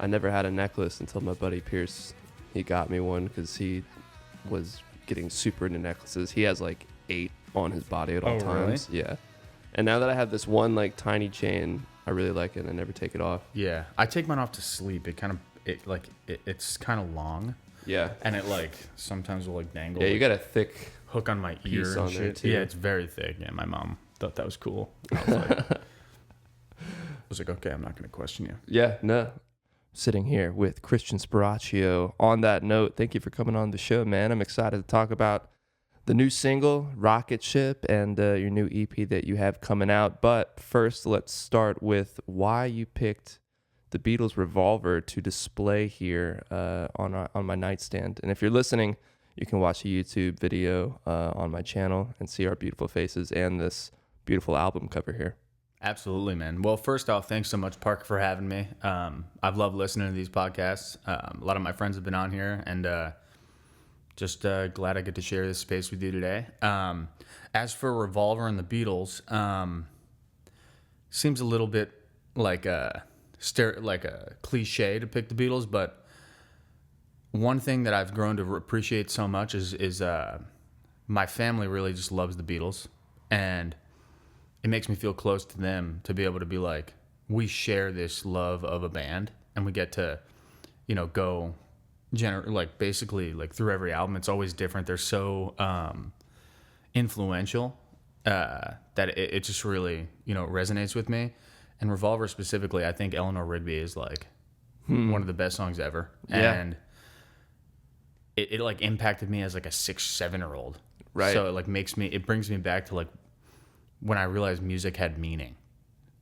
I never had a necklace until my buddy Pierce, he got me one because he was getting super into necklaces. He has like 8 on his body at all times. Really? Yeah. And now that I have this one like tiny chain, I really like it and I never take it off. Yeah. I take mine off to sleep. It's kind of long. Yeah. And it like sometimes will like dangle. Yeah, you got a thick hook on my ear and shit. Yeah, it's very thick. Yeah, my mom thought that was cool. I was like, okay, I'm not going to question you. Yeah, no. Sitting here with Christian Sparacio. On that note, thank you for coming on the show, man. I'm excited to talk about the new single, Rocketship, and your new EP that you have coming out. But first, let's start with why you picked the Beatles Revolver to display here on my nightstand. And if you're listening, you can watch a YouTube video on my channel and see our beautiful faces and this beautiful album cover here. Absolutely, man. Well, first off, thanks so much, Parker, for having me. I've loved listening to these podcasts. A lot of my friends have been on here, and just glad I get to share this space with you today. As for Revolver and the Beatles, seems a little bit like a cliche to pick the Beatles, but one thing that I've grown to appreciate so much is my family really just loves the Beatles, and it makes me feel close to them to be able to be like, we share this love of a band, and we get to, go basically through every album. It's always different. They're so influential that it just really, resonates with me. And Revolver specifically, I think Eleanor Rigby is one of the best songs ever. Yeah. And it impacted me as a 6-7-year-old. Right. So it brings me back to when I realized music had meaning,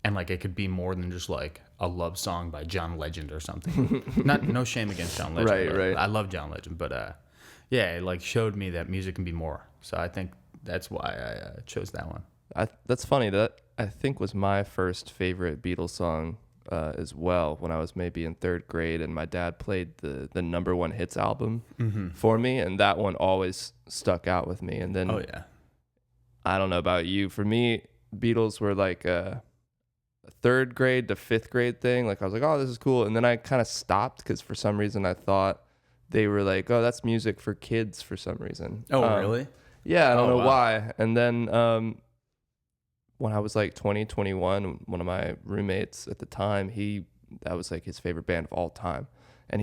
and it could be more than just a love song by John Legend or something. No shame against John Legend. Right. I love John Legend, but it showed me that music can be more. So I think that's why I chose that one. That's funny. That I think was my first favorite Beatles song as well, when I was maybe in 3rd grade, and my dad played the number 1 hits album for me, and that one always stuck out with me. And then I don't know about you. For me, Beatles were a 3rd grade to 5th grade thing. I was like, oh, this is cool. And then I kind of stopped because for some reason I thought they were oh, that's music for kids for some reason. Oh, really? Yeah, I don't know why. And then when I was 20, 21, one of my roommates at the time, that was his favorite band of all time. And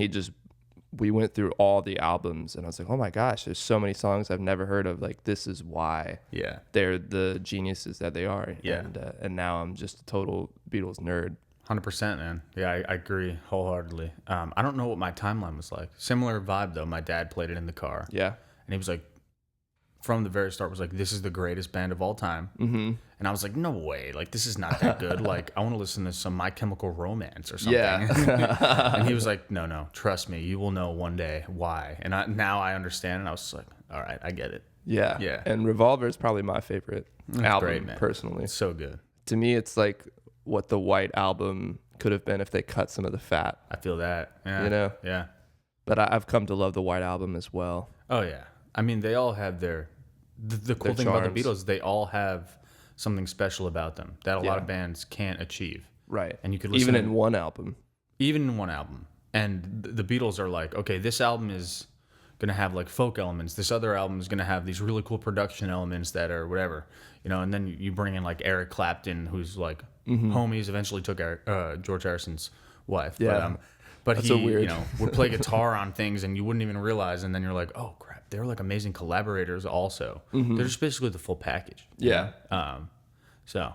we went through all the albums, and I was like, oh my gosh, there's so many songs I've never heard of. This is why they're the geniuses that they are. Yeah. And now I'm just a total Beatles nerd. 100%, man. Yeah, I agree wholeheartedly. I don't know what my timeline was like. Similar vibe, though. My dad played it in the car. Yeah. And he was from the very start, was this is the greatest band of all time. Mm-hmm. And I was like, no way. This is not that good. I want to listen to some My Chemical Romance or something. Yeah. And he was like, no, trust me. You will know one day why. And now I understand. And I was like, all right, I get it. Yeah. Yeah. And Revolver is probably my favorite album, great, man. Personally. It's so good. To me, it's what the White Album could have been if they cut some of the fat. I feel that. Yeah. Yeah. But I've come to love the White Album as well. Oh, yeah. I mean, they all have the cool thing about the Beatles, they all have something special about them that a lot of bands can't achieve. Right. And you could listen even in one album. And the Beatles are okay, this album is going to have folk elements. This other album is going to have these really cool production elements that are whatever, and then you bring in Eric Clapton, who's homies, eventually took George Harrison's wife. Yeah. But that's he, so weird. Would play guitar on things and you wouldn't even realize. And then you're like, oh, crap. They're amazing collaborators also. Mm-hmm. They're just basically the full package. Yeah. So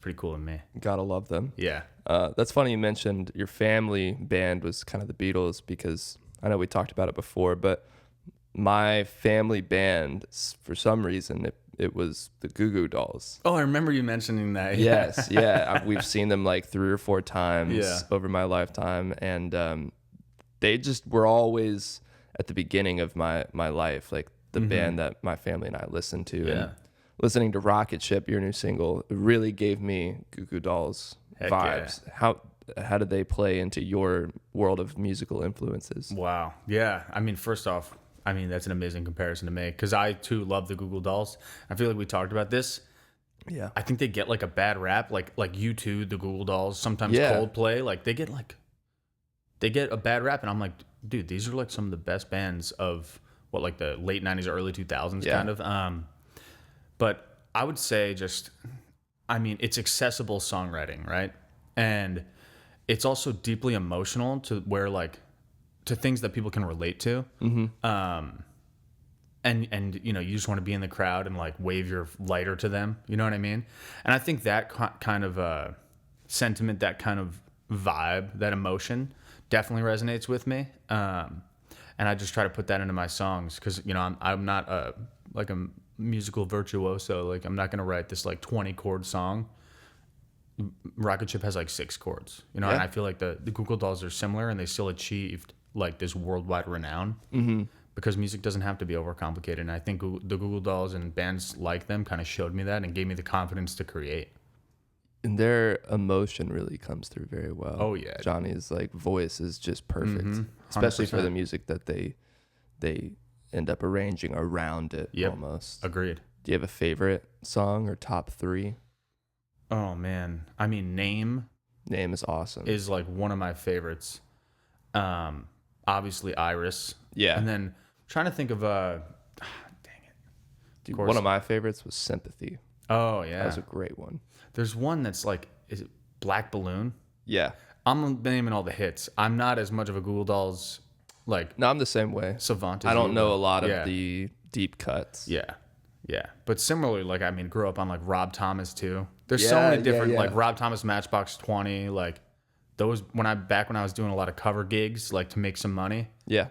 pretty cool to me. Gotta love them. Yeah. That's funny you mentioned your family band was kind of the Beatles, because I know we talked about it before, but my family band, for some reason, it was the Goo Goo Dolls. Oh, I remember you mentioning that. Yes, yeah. We've seen them 3 or 4 times over my lifetime, and they just were always at the beginning of my life, the band that my family and I listened to. Yeah. And listening to Rocketship, your new single, it really gave me Goo Goo Dolls vibes. Yeah. How did they play into your world of musical influences? Wow. Yeah. I mean, first off, that's an amazing comparison to make, because I too love the Goo Goo Dolls. I feel like we talked about this. Yeah. I think they get a bad rap, like U2, the Goo Goo Dolls, sometimes Coldplay. They get they get a bad rap, and I'm like, dude, these are like some of the best bands of what, like the late 90s or early 2000s kind of. But I would say it's accessible songwriting, right? And it's also deeply emotional to where like to things that people can relate to. And you know, you just want to be in the crowd and like wave your lighter to them. You know what I mean? And I think that kind of sentiment, that kind of vibe, that emotion definitely resonates with me. And I just try to put that into my songs because, you know, I'm not a musical virtuoso. Like I'm not going to write this like 20 chord song. Rocketship has like 6 chords, you know, and I feel like the Google Dolls are similar and they still achieved like this worldwide renown. Because music doesn't have to be overcomplicated. And I think the Google Dolls and bands like them kind of showed me that and gave me the confidence to create. And their emotion really comes through very well. Oh, yeah. Johnny's like voice is just perfect, especially for the music that they end up arranging around it almost. Agreed. Do you have a favorite song or top 3? Oh, man. I mean, Name is awesome. Is like one of my favorites. Obviously, Iris. Yeah. And then trying to think of dang it. Dude, one of my favorites was Sympathy. Oh yeah, that was a great one. There's one that's like, is it Black Balloon? Yeah. I'm naming all the hits. I'm not as much of a Google Dolls like. No, I'm the same way. Savant. I don't know a lot of the deep cuts. Yeah. But similarly, like I mean, grew up on like Rob Thomas too. There's so many different like Rob Thomas, Matchbox 20, like those when I was doing a lot of cover gigs like to make some money. Yeah.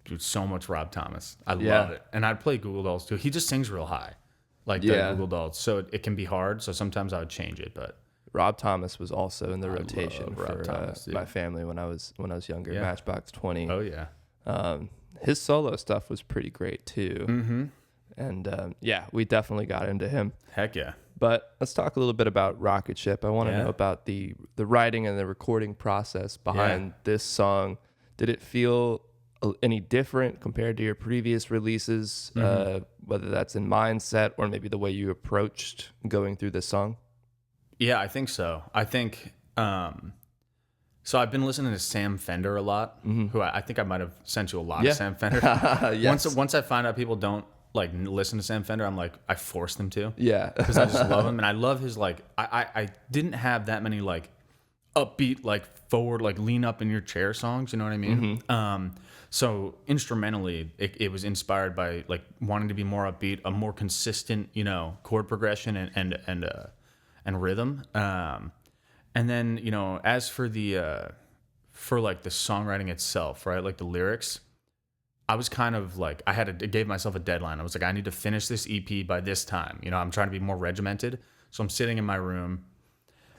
Dude, so much Rob Thomas. I love it. And I'd play Google Dolls too. He just sings real high. Like the Google Dolls. So it can be hard. So sometimes I would change it, but Rob Thomas was also in the rotation for Thomas, my family when I was younger. Yeah. Matchbox 20. Oh yeah. His solo stuff was pretty great too. And we definitely got into him. Heck yeah. But let's talk a little bit about Rocketship. I want to know about the writing and the recording process behind this song. Did it feel any different compared to your previous releases, whether that's in mindset or maybe the way you approached going through this song? Yeah, I think so. I think so I've been listening to Sam Fender a lot, who I think I might have sent you a lot of Sam Fender. Yes. Once I find out people don't like listen to Sam Fender, I'm like, I force them to. Yeah. Because I just love him. And I love his like, I didn't have that many like upbeat, like forward, like lean up in your chair songs. You know what I mean? So instrumentally, it was inspired by like wanting to be more upbeat, a more consistent, you know, chord progression and rhythm. And then, you know, as for for like the songwriting itself, right? Like the lyrics, I was kind of like, I gave myself a deadline. I was like, I need to finish this EP by this time. You know, I'm trying to be more regimented. So I'm sitting in my room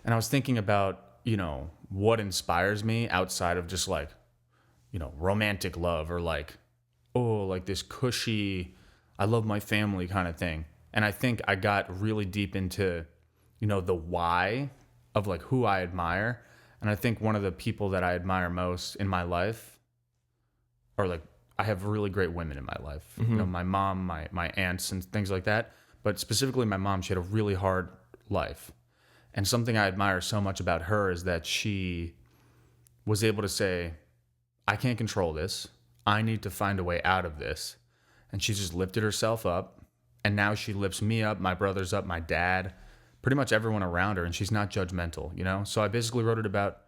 and I was thinking about, you know, what inspires me outside of just like, you know, romantic love or like, oh, like this cushy, I love my family kind of thing. And I think I got really deep into, you know, the why of like who I admire. And I think one of the people that I admire most in my life, or like, I have really great women in my life. You know, my mom, my aunts and things like that. But specifically my mom, she had a really hard life. And something I admire so much about her is that she was able to say, I can't control this. I need to find a way out of this. And she just lifted herself up. And now she lifts me up, my brothers up, my dad, pretty much everyone around her. And she's not judgmental, you know? So I basically wrote it about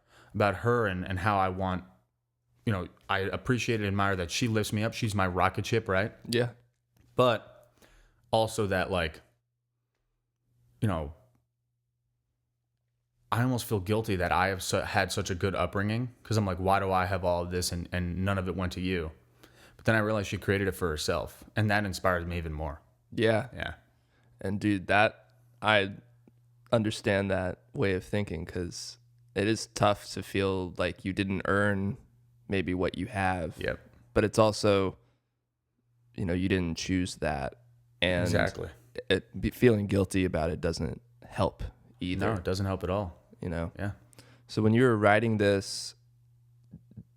her and how I want, you know, I appreciate and admire that she lifts me up. She's my rocket ship, right? Yeah. But also that like, you know, I almost feel guilty that I have had such a good upbringing because I'm like, why do I have all of this and none of it went to you? But then I realized she created it for herself, and that inspires me even more. Yeah. Yeah. And dude, I understand that way of thinking because it is tough to feel like you didn't earn maybe what you have. Yep. But it's also, you know, you didn't choose that. And exactly. Feeling guilty about it doesn't help either. No, it doesn't help at all. You know? Yeah. So when you were writing this,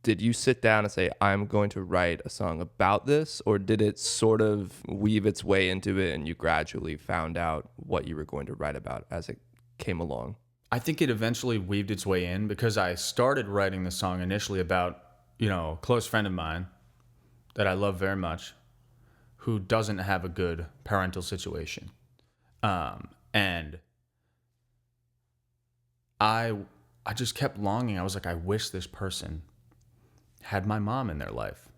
did you sit down and say, I'm going to write a song about this? Or did it sort of weave its way into it and you gradually found out what you were going to write about as it came along? I think it eventually weaved its way in because I started writing the song initially about, a close friend of mine that I love very much who doesn't have a good parental situation. And I just kept longing. I was like, I wish this person had my mom in their life,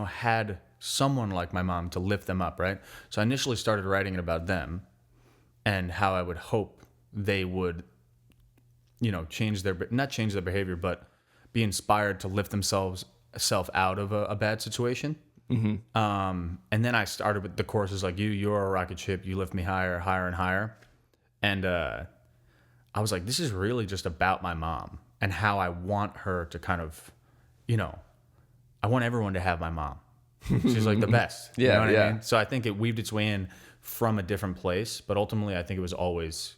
had someone like my mom to lift them up, right? So I initially started writing it about them and how I would hope they would, not change their behavior, but be inspired to lift themselves out of a bad situation. And then I started with the choruses like, you're a rocket ship, you lift me higher, higher and higher. And I was like, this is really just about my mom and how I want her to kind of, I want everyone to have my mom. She's like the best. Yeah, you know what yeah. I mean? So I think it weaved its way in from a different place, but ultimately I think it was always,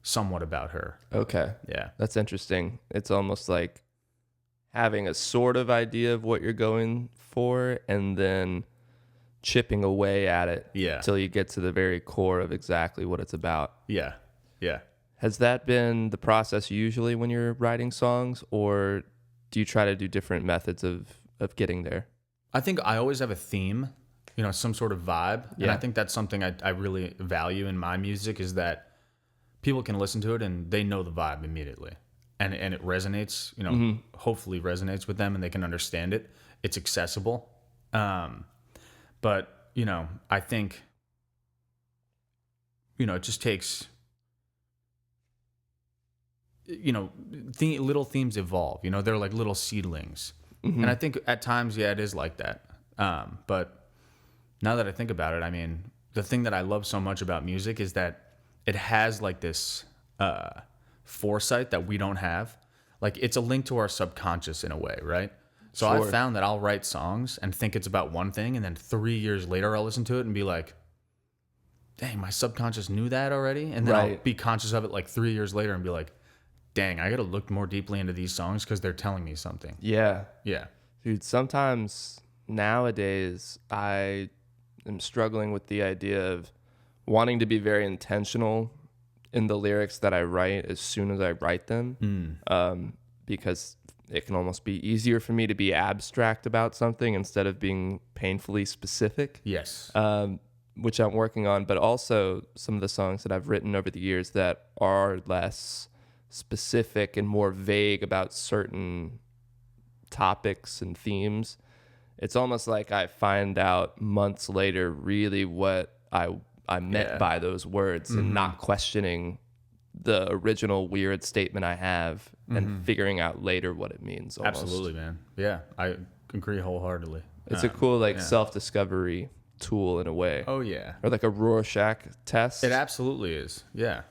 somewhat about her. Okay. Yeah. That's interesting. It's almost like having a sort of idea of what you're going for and then chipping away at it till you get to the very core of exactly what it's about. Yeah. Yeah. Has that been the process usually when you're writing songs, or do you try to do different methods of getting there? I think I always have a theme, some sort of vibe. Yeah. And I think that's something I really value in my music is that people can listen to it and they know the vibe immediately. And it resonates, hopefully resonates with them and they can understand it. It's accessible. But, I think, it just takes, little themes evolve, they're like little seedlings. And I think at times, it is like that. But now that I think about it, I mean, the thing that I love so much about music is that it has like this foresight that we don't have. Like it's a link to our subconscious in a way, right? So Sure. I found that I'll write songs and think it's about one thing, and then 3 years later I'll listen to it and be like, dang, my subconscious knew that already? And then I'll be conscious of it like 3 years later and be like, dang, I got to look more deeply into these songs because they're telling me something. Yeah. Yeah. Dude, sometimes nowadays I am struggling with the idea of wanting to be very intentional in the lyrics that I write as soon as I write them, because it can almost be easier for me to be abstract about something instead of being painfully specific. Yes. Which I'm working on, but also some of the songs that I've written over the years that are less specific and more vague about certain topics and themes. It's almost like I find out months later really what I meant by those words and not questioning the original weird statement I have and figuring out later what it means. Almost. Absolutely, man. Yeah, I agree wholeheartedly. It's a cool self-discovery tool in a way. Oh, yeah. Or like a Rorschach test. It absolutely is. Yeah.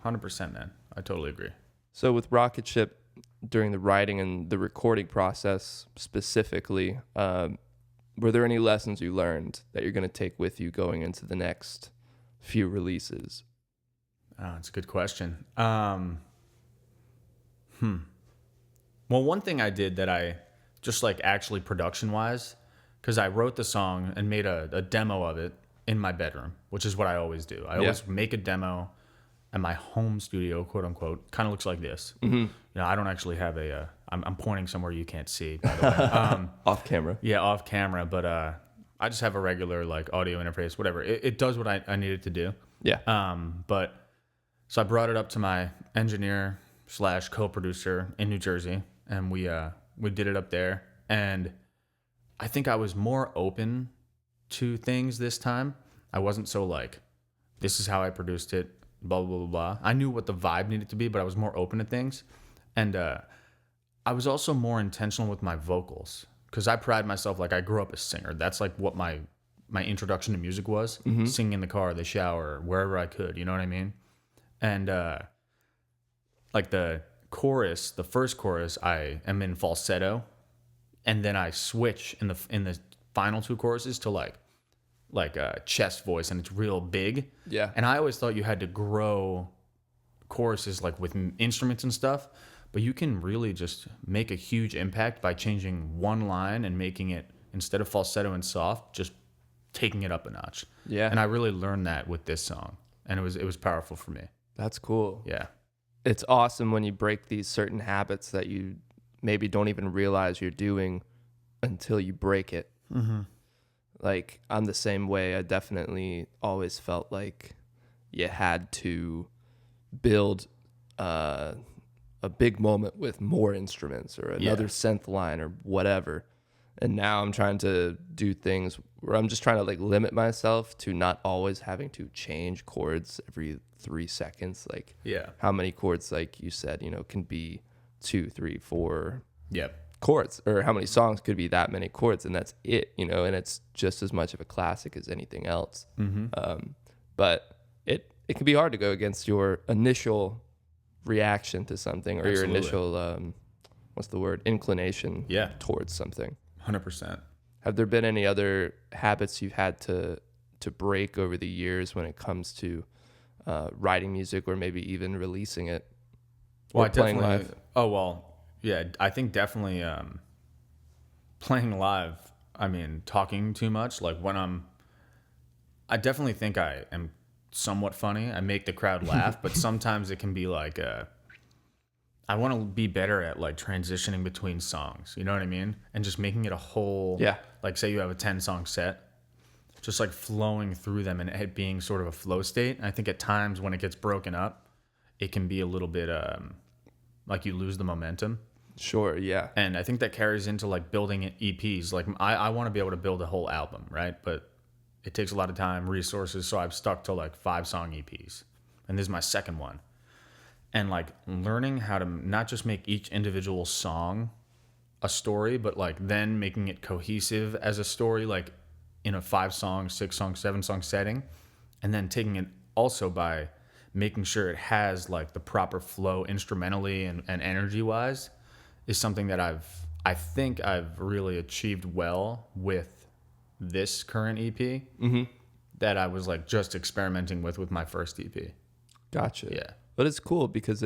100%, man. I totally agree. So with Rocketship, during the writing and the recording process specifically, were there any lessons you learned that you're going to take with you going into the next few releases? Oh, that's a good question. Well, one thing I did that I just like actually production-wise, because I wrote the song and made a demo of it in my bedroom, which is what I always do. I always make a demo at my home studio, quote unquote. Kind of looks like this. I don't actually have I'm pointing somewhere you can't see, by the way. Off camera. Yeah, off camera, but I just have a regular like audio interface, whatever. It does what I need it to do. Yeah. But so I brought it up to my engineer / co-producer in New Jersey, and we did it up there. And I think I was more open to things this time. I wasn't so like, this is how I produced it, blah, blah, blah, blah. I knew what the vibe needed to be, but I was more open to things. And I was also more intentional with my vocals because I pride myself, like I grew up a singer. That's like what my introduction to music was, singing in the car, the shower, wherever I could, you know what I mean? And like the chorus, the first chorus, I am in falsetto, and then I switch in the final two choruses to like a chest voice, and it's real big. Yeah. And I always thought you had to grow choruses like with instruments and stuff, but you can really just make a huge impact by changing one line and making it, instead of falsetto and soft, just taking it up a notch. Yeah. And I really learned that with this song, and it was powerful for me. That's cool. Yeah. it's awesome when you break these certain habits that you maybe don't even realize you're doing until you break it. Mm-hmm. Like, I'm the same way. I definitely always felt like you had to build a big moment with more instruments or another synth line or whatever. And now I'm trying to do things where I'm just trying to like limit myself to not always having to change chords every 3 seconds. Like, how many chords, like you said, can be 2, 3, 4 chords, or how many songs could be that many chords, and that's it, and it's just as much of a classic as anything else. But it can be hard to go against your initial reaction to something, or your initial what's the word, inclination towards something. 100%. Have there been any other habits you've had to break over the years when it comes to writing music, or maybe even releasing it, or playing live? Oh, well, yeah, I think definitely playing live. I mean, talking too much. Like I definitely think I am somewhat funny. I make the crowd laugh, but sometimes it can be like I want to be better at like transitioning between songs, you know what I mean? And just making it a whole, like say you have a 10-song set, just like flowing through them and it being sort of a flow state. And I think at times when it gets broken up, it can be a little bit like you lose the momentum. Sure, yeah. And I think that carries into like building EPs. Like I want to be able to build a whole album, right? But it takes a lot of time, resources, so I've stuck to like 5-song EPs. And this is my second one. And like learning how to not just make each individual song a story, but like then making it cohesive as a story, like in a 5-song, 6-song, 7-song setting. And then taking it also by making sure it has like the proper flow instrumentally and energy wise is something that I think I've really achieved well with this current EP that I was like just experimenting with my first EP. Gotcha. Yeah. But it's cool because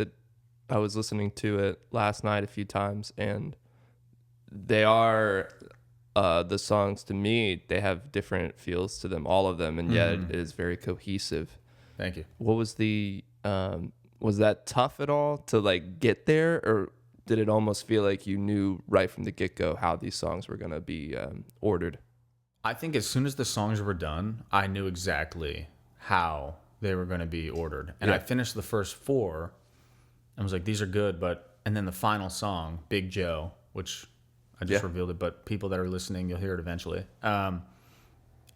I was listening to it last night a few times, and they are the songs, to me, they have different feels to them, all of them, and yet it is very cohesive. Thank you. What was was that tough at all to like get there, or did it almost feel like you knew right from the get-go how these songs were going to be ordered? I think as soon as the songs were done, I knew exactly how they were going to be ordered. And I finished the first 4 and was like, these are good. And then the final song, Big Joe, which I just revealed it, but people that are listening, you'll hear it eventually.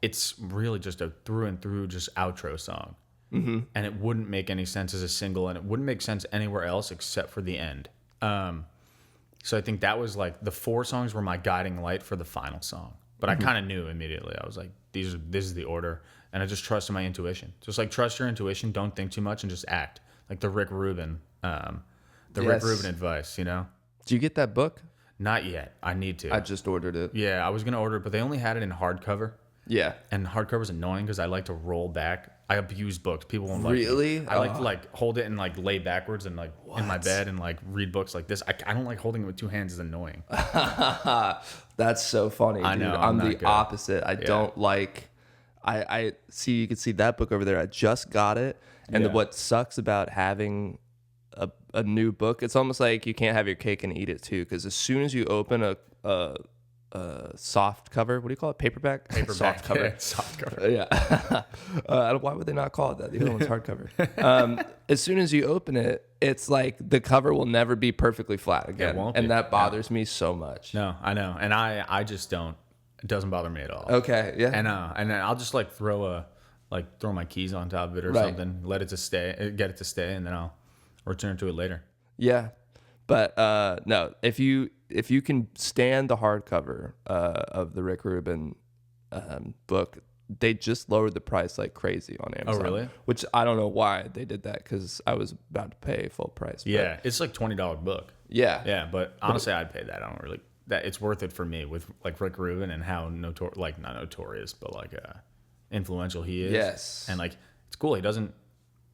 It's really just a through and through just outro song. And it wouldn't make any sense as a single, and it wouldn't make sense anywhere else except for the end. So I think that was like the 4 songs were my guiding light for the final song. But I kind of knew immediately. I was like, this is the order. And I just trusted my intuition. Just like trust your intuition, don't think too much, and just act. Like the Rick Rubin, Rick Rubin advice, you know? Do you get that book? Not yet. I need to. I just ordered it. Yeah, I was going to order it, but they only had it in hardcover. Yeah. And hardcover is annoying because I like to roll back. I abuse books. People won't like really? I like to like hold it and like lay backwards and like in my bed and like read books like this. I don't like holding it with 2 hands. It's annoying. That's so funny, dude. I know. I'm the opposite. I don't like... I see, you can see that book over there. I just got it. And what sucks about having a new book, it's almost like you can't have your cake and eat it too. Because as soon as you open a soft cover, what do you call it? Paperback? Soft cover. Soft cover. Yeah. Why would they not call it that? The other one's hardcover. As soon as you open it, it's like the cover will never be perfecly flat again. It won't and be. that bothers me so much. No, I know. And I just don't. It doesn't bother me at all. Okay, yeah. And then I'll just like throw my keys on top of it or something, get it to stay, and then I'll return to it later. Yeah. But no, if you can stand the hardcover of the Rick Rubin book, they just lowered the price like crazy on Amazon. Oh, really? Which I don't know why they did that, because I was about to pay full price. Yeah, it's like $20 book. Yeah. Yeah, but honestly, I'd pay that. I don't really... that it's worth it for me with like Rick Rubin and how not notorious, but like influential he is. Yes. And like it's cool. He doesn't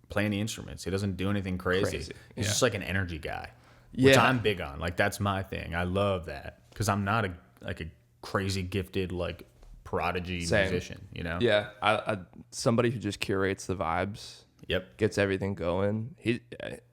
play any instruments. He doesn't do anything crazy. He's just like an energy guy, which I'm big on. Like that's my thing. I love that because I'm not a crazy gifted like prodigy musician. You know? Yeah. I somebody who just curates the vibes. Yep. Gets everything going.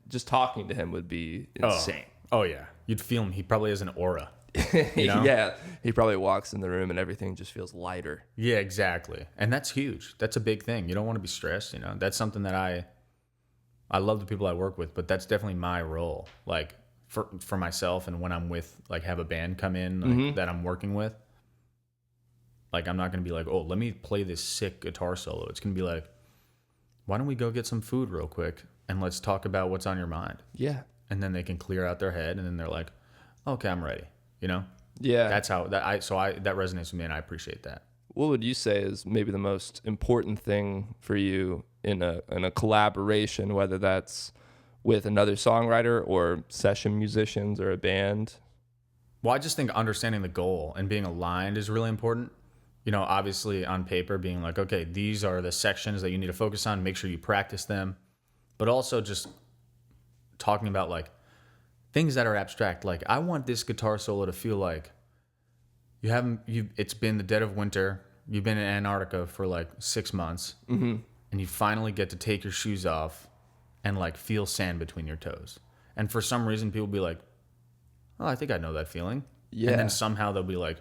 just talking to him would be insane. Oh yeah, you'd feel him. He probably has an aura. You know? Yeah, he probably walks in the room and everything just feels lighter. Yeah, exactly. And that's huge. That's a big thing. You don't want to be stressed, you know. That's something that I love the people I work with, but that's definitely my role. Like for myself, and when I'm with, like, have a band come in, like, that I'm working with. Like, I'm not going to be like, "Oh, let me play this sick guitar solo." It's going to be like, "Why don't we go get some food real quick and let's talk about what's on your mind?" Yeah. And then they can clear out their head, and then they're like, "Okay, I'm ready." You know? Yeah. That's how that resonates with me, and I appreciate that. What would you say is maybe the most important thing for you in a collaboration, whether that's with another songwriter or session musicians or a band? Well, I just think understanding the goal and being aligned is really important. You know, obviously on paper being like, okay, these are the sections that you need to focus on, make sure you practice them. But also just talking about, like, things that are abstract. Like, I want this guitar solo to feel like it's been the dead of winter, you've been in Antarctica for like 6 months, and you finally get to take your shoes off and, like, feel sand between your toes. And for some reason, people be like, "Oh, I think I know that feeling." Yeah. And then somehow they'll be like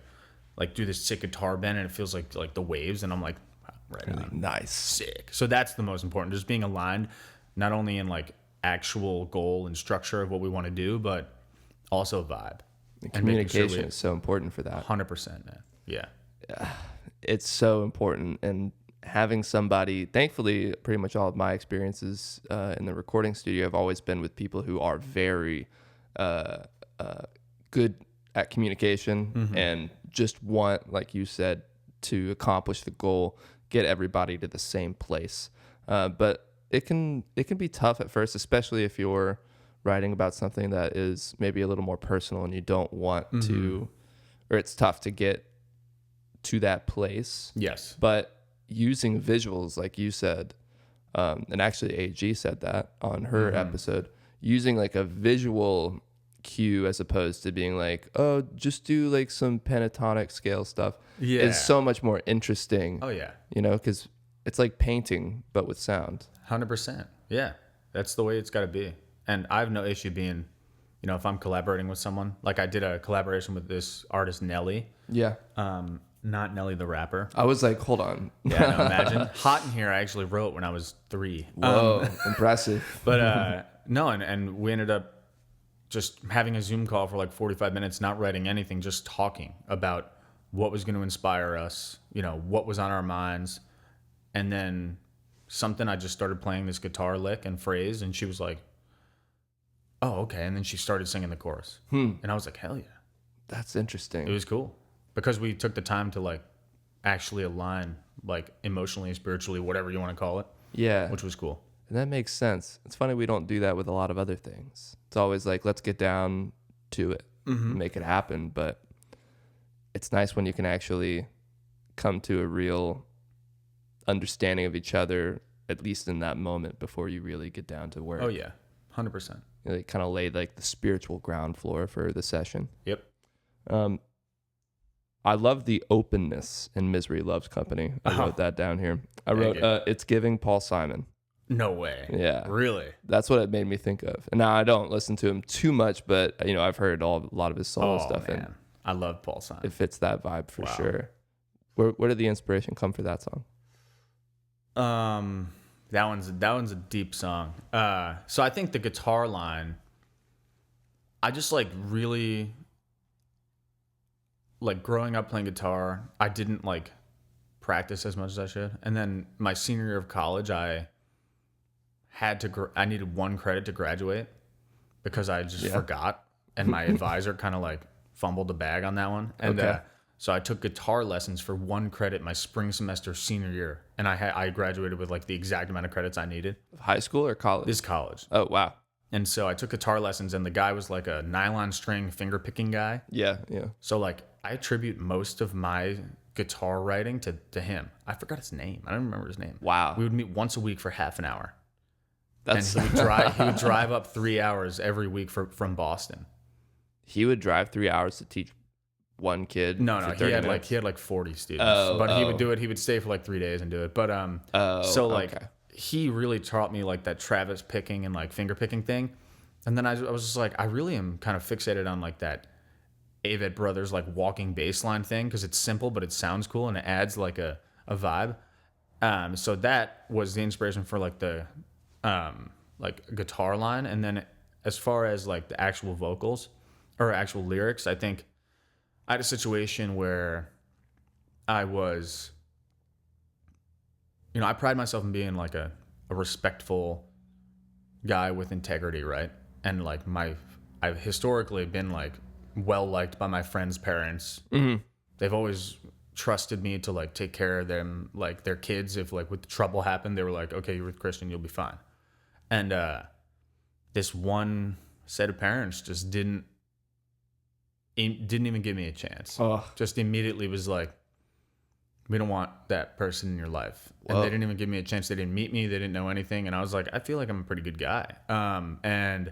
do this sick guitar bend, and it feels like the waves, and I'm like, wow, right on. Nice. Sick. So that's the most important, just being aligned, not only in, like, actual goal and structure of what we want to do, but also vibe. And communication is so important for that. 100%, man. Yeah. It's so important. And having somebody, thankfully, pretty much all of my experiences in the recording studio have always been with people who are very good at communication and just want, like you said, to accomplish the goal, get everybody to the same place. But it can be tough at first, especially if you're writing about something that is maybe a little more personal and you don't want to, or it's tough to get to that place. Yes. But using visuals, like you said, and actually AG said that on her episode, using like a visual cue as opposed to being like, oh, just do like some pentatonic scale stuff, is so much more interesting. Oh, yeah. You know, because it's like painting, but with sound. 100%. Yeah. That's the way it's got to be. And I have no issue being, you know, if I'm collaborating with someone, like I did a collaboration with this artist, Nelly. Yeah. Not Nelly the rapper. I was like, hold on. Yeah, no, imagine. Hot in Here I actually wrote when I was 3. Whoa, impressive. But no, and we ended up just having a Zoom call for like 45 minutes, not writing anything, just talking about what was going to inspire us, you know, what was on our minds. And then I just started playing this guitar lick and phrase, and she was like, oh, okay. And then she started singing the chorus. And I was like, hell yeah. That's interesting. It was cool. Because we took the time to, like, actually align, like, emotionally, spiritually, whatever you want to call it. Yeah. Which was cool. And that makes sense. It's funny we don't do that with a lot of other things. It's always like, let's get down to it, make it happen. But it's nice when you can actually come to a real understanding of each other, at least in that moment, before you really get down to work. Oh, yeah. 100%. It kind of laid like the spiritual ground floor for the session. Yep. I love the openness in Misery Loves Company. I wrote that down here. I wrote, it's giving Paul Simon. No way. Yeah. Really? That's what it made me think of. And now I don't listen to him too much, but you know, I've heard a lot of his solo stuff. Man. And I love Paul Simon. it fits that vibe for sure. Where did the inspiration come for that song? That one's a deep song. So I think the guitar line, I just like really, like, growing up playing guitar, I didn't like practice as much as I should. And then my senior year of college, I needed 1 credit to graduate because I just forgot, and my advisor kind of like fumbled the bag on that one. And so I took guitar lessons for 1 credit my spring semester senior year, and I graduated with like the exact amount of credits I needed. High school or college? This college. Oh, wow. And so I took guitar lessons, and the guy was like a nylon string finger picking guy. Yeah. So like I attribute most of my guitar writing to him. I forgot his name. I don't remember his name. Wow. We would meet once a week for half an hour. And he would drive up 3 hours every week from Boston. He would drive 3 hours to teach one kid. No, for he 30 had minutes? like 40 students. But he would do it. He would stay for like 3 days and do it. But he really taught me like that Travis picking and like finger picking thing. And then I was just like, I really am kind of fixated on like that Avett Brothers like walking bass line thing because it's simple, but it sounds cool and it adds like a vibe. So that was the inspiration for like the like guitar line. And then as far as like the actual vocals or actual lyrics, I think I had a situation where I was, you know, I pride myself in being like a respectful guy with integrity, right? And like I've historically been like well liked by my friends' parents. Mm-hmm. They've always trusted me to like take care of them, like their kids. If like with the trouble happened, they were like, okay, you're with Christian, you'll be fine. And this one set of parents just didn't even give me a chance. Oh. Just immediately was like, we don't want that person in your life. Whoa. And they didn't even give me a chance. They didn't meet me. They didn't know anything. And I was like, I feel like I'm a pretty good guy. And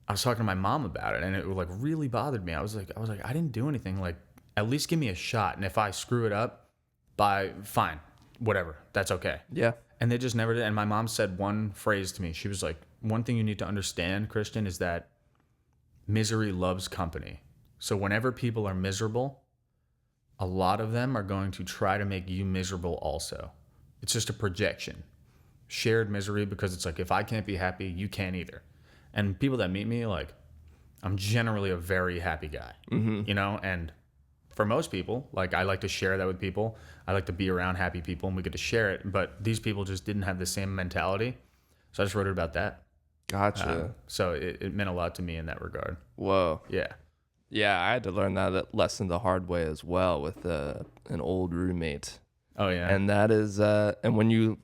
I was talking to my mom about it, and it like really bothered me. I was like, I didn't do anything. Like, at least give me a shot. And if I screw it up, fine, whatever. That's okay. Yeah. And they just never did. And my mom said one phrase to me. She was like, one thing you need to understand, Christian, is that misery loves company. So whenever people are miserable, a lot of them are going to try to make you miserable also. It's just a projection. Shared misery, because it's like, if I can't be happy, you can't either. And people that meet me, like, I'm generally a very happy guy, you know? And for most people, like, I like to share that with people. I like to be around happy people, and we get to share it. But these people just didn't have the same mentality. So I just wrote it about that. Gotcha. So it meant a lot to me in that regard. Whoa. Yeah. Yeah, I had to learn that lesson the hard way as well with an old roommate. Oh, yeah. And that is, and when you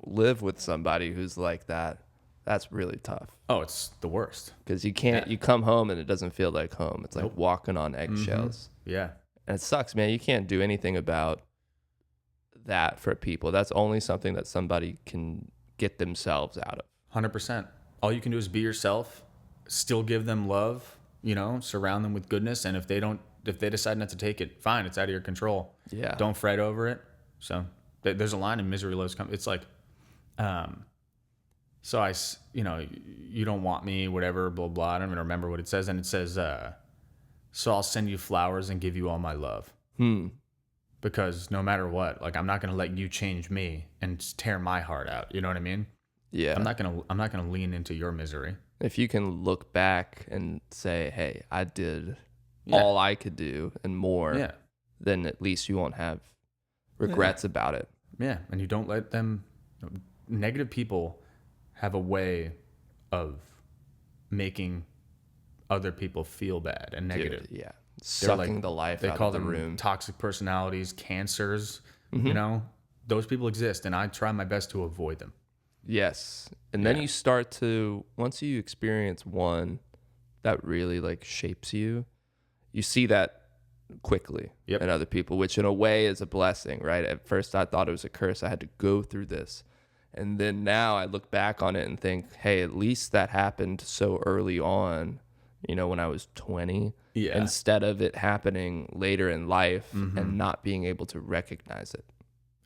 live with somebody who's like that, that's really tough. Oh, it's the worst. Because you can't, you come home and it doesn't feel like home. It's like walking on eggshells. Yeah. And it sucks, man. You can't do anything about that for people. That's only something that somebody can get themselves out of. 100%. All you can do is be yourself, still give them love, you know, surround them with goodness. And if they decide not to take it, fine, it's out of your control. Yeah. Don't fret over it. So there's a line in Misery Loves Company. It's like, so you know, you don't want me, whatever, blah, blah. I don't even remember what it says. And it says, so I'll send you flowers and give you all my love. Because no matter what, like, I'm not going to let you change me and tear my heart out. You know what I mean? Yeah. I'm not going to lean into your misery. If you can look back and say, hey, I did all I could do and more, then at least you won't have regrets about it. Yeah. And you don't let them, negative people have a way of making other people feel bad and negative. Dude, yeah. Sucking like, the life they out call of the them room. Toxic personalities, cancers, you know, those people exist, and I try my best to avoid them. Yes. And then you start to, once you experience one that really like shapes you, you see that quickly in other people, which in a way is a blessing, right? At first I thought it was a curse. I had to go through this. And then now I look back on it and think, hey, at least that happened so early on, you know, when I was 20, instead of it happening later in life and not being able to recognize it.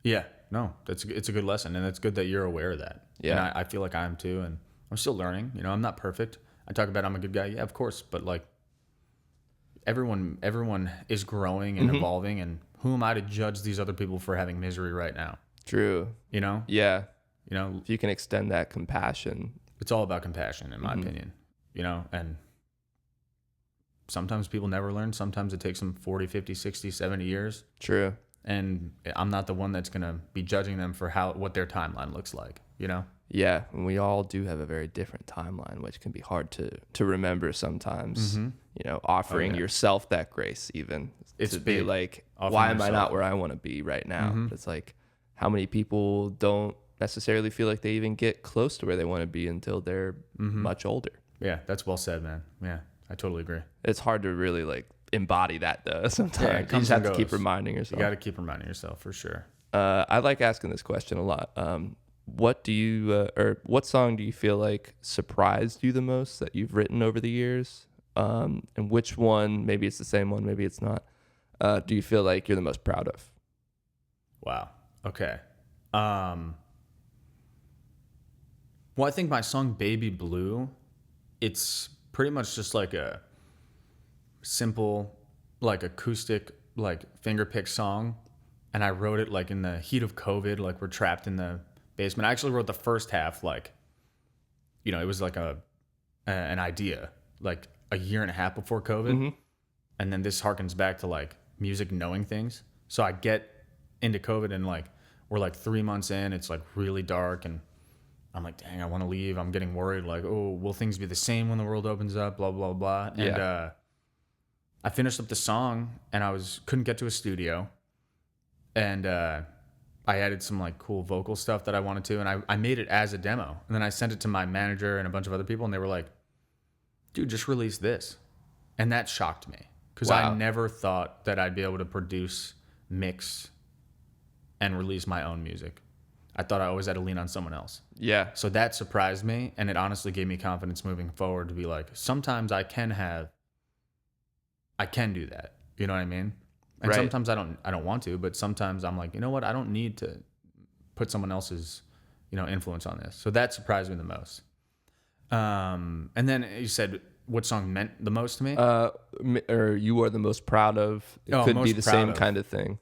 Yeah, no, it's a good lesson. And it's good that you're aware of that. Yeah. And I feel like I am too. And I'm still learning, you know, I'm not perfect. I talk about I'm a good guy. Yeah, of course. But like everyone is growing and evolving. And who am I to judge these other people for having misery right now? True. You know? Yeah. You know, if you can extend that compassion. It's all about compassion, in my opinion, you know, and sometimes people never learn. Sometimes it takes them 40, 50, 60, 70 years. True. And I'm not the one that's going to be judging them for what their timeline looks like, you know? Yeah. And we all do have a very different timeline, which can be hard to remember sometimes, you know, offering yourself that grace even. It's to be like, why am I not where I want to be right now? It's like, how many people don't necessarily feel like they even get close to where they want to be until they're much older. Yeah, that's well said, man. Yeah, I totally agree. It's hard to really like embody that though sometimes. Yeah, you just have to keep reminding yourself. You got to keep reminding yourself for sure. I like asking this question a lot. What do you or what song do you feel like surprised you the most that you've written over the years? And which one, maybe it's the same one, maybe it's not, do you feel like you're the most proud of? Wow. Okay. Well, I think my song Baby Blue, it's pretty much just like a simple, like acoustic, like finger pick song. And I wrote it like in the heat of COVID, like we're trapped in the basement. I actually wrote the first half, like, you know, it was like an idea, like a year and a half before COVID. Mm-hmm. And then this harkens back to like music knowing things. So I get into COVID and like, we're like 3 months in, it's like really dark and I'm like, dang, I want to leave. I'm getting worried. Like, oh, will things be the same when the world opens up? Blah, blah, blah. And I finished up the song and couldn't get to a studio. And I added some like cool vocal stuff that I wanted to. And I made it as a demo. And then I sent it to my manager and a bunch of other people. And they were like, dude, just release this. And that shocked me. Because Wow. I never thought that I'd be able to produce, mix, and release my own music. I thought I always had to lean on someone else. Yeah. So that surprised me, and it honestly gave me confidence moving forward to be like, sometimes I can do that. You know what I mean? And Right. sometimes I don't want to, but sometimes I'm like, you know what? I don't need to put someone else's, influence on this. So that surprised me the most. And then you said what song meant the most to me? Or you are the most proud of. It could be the same kind of thing.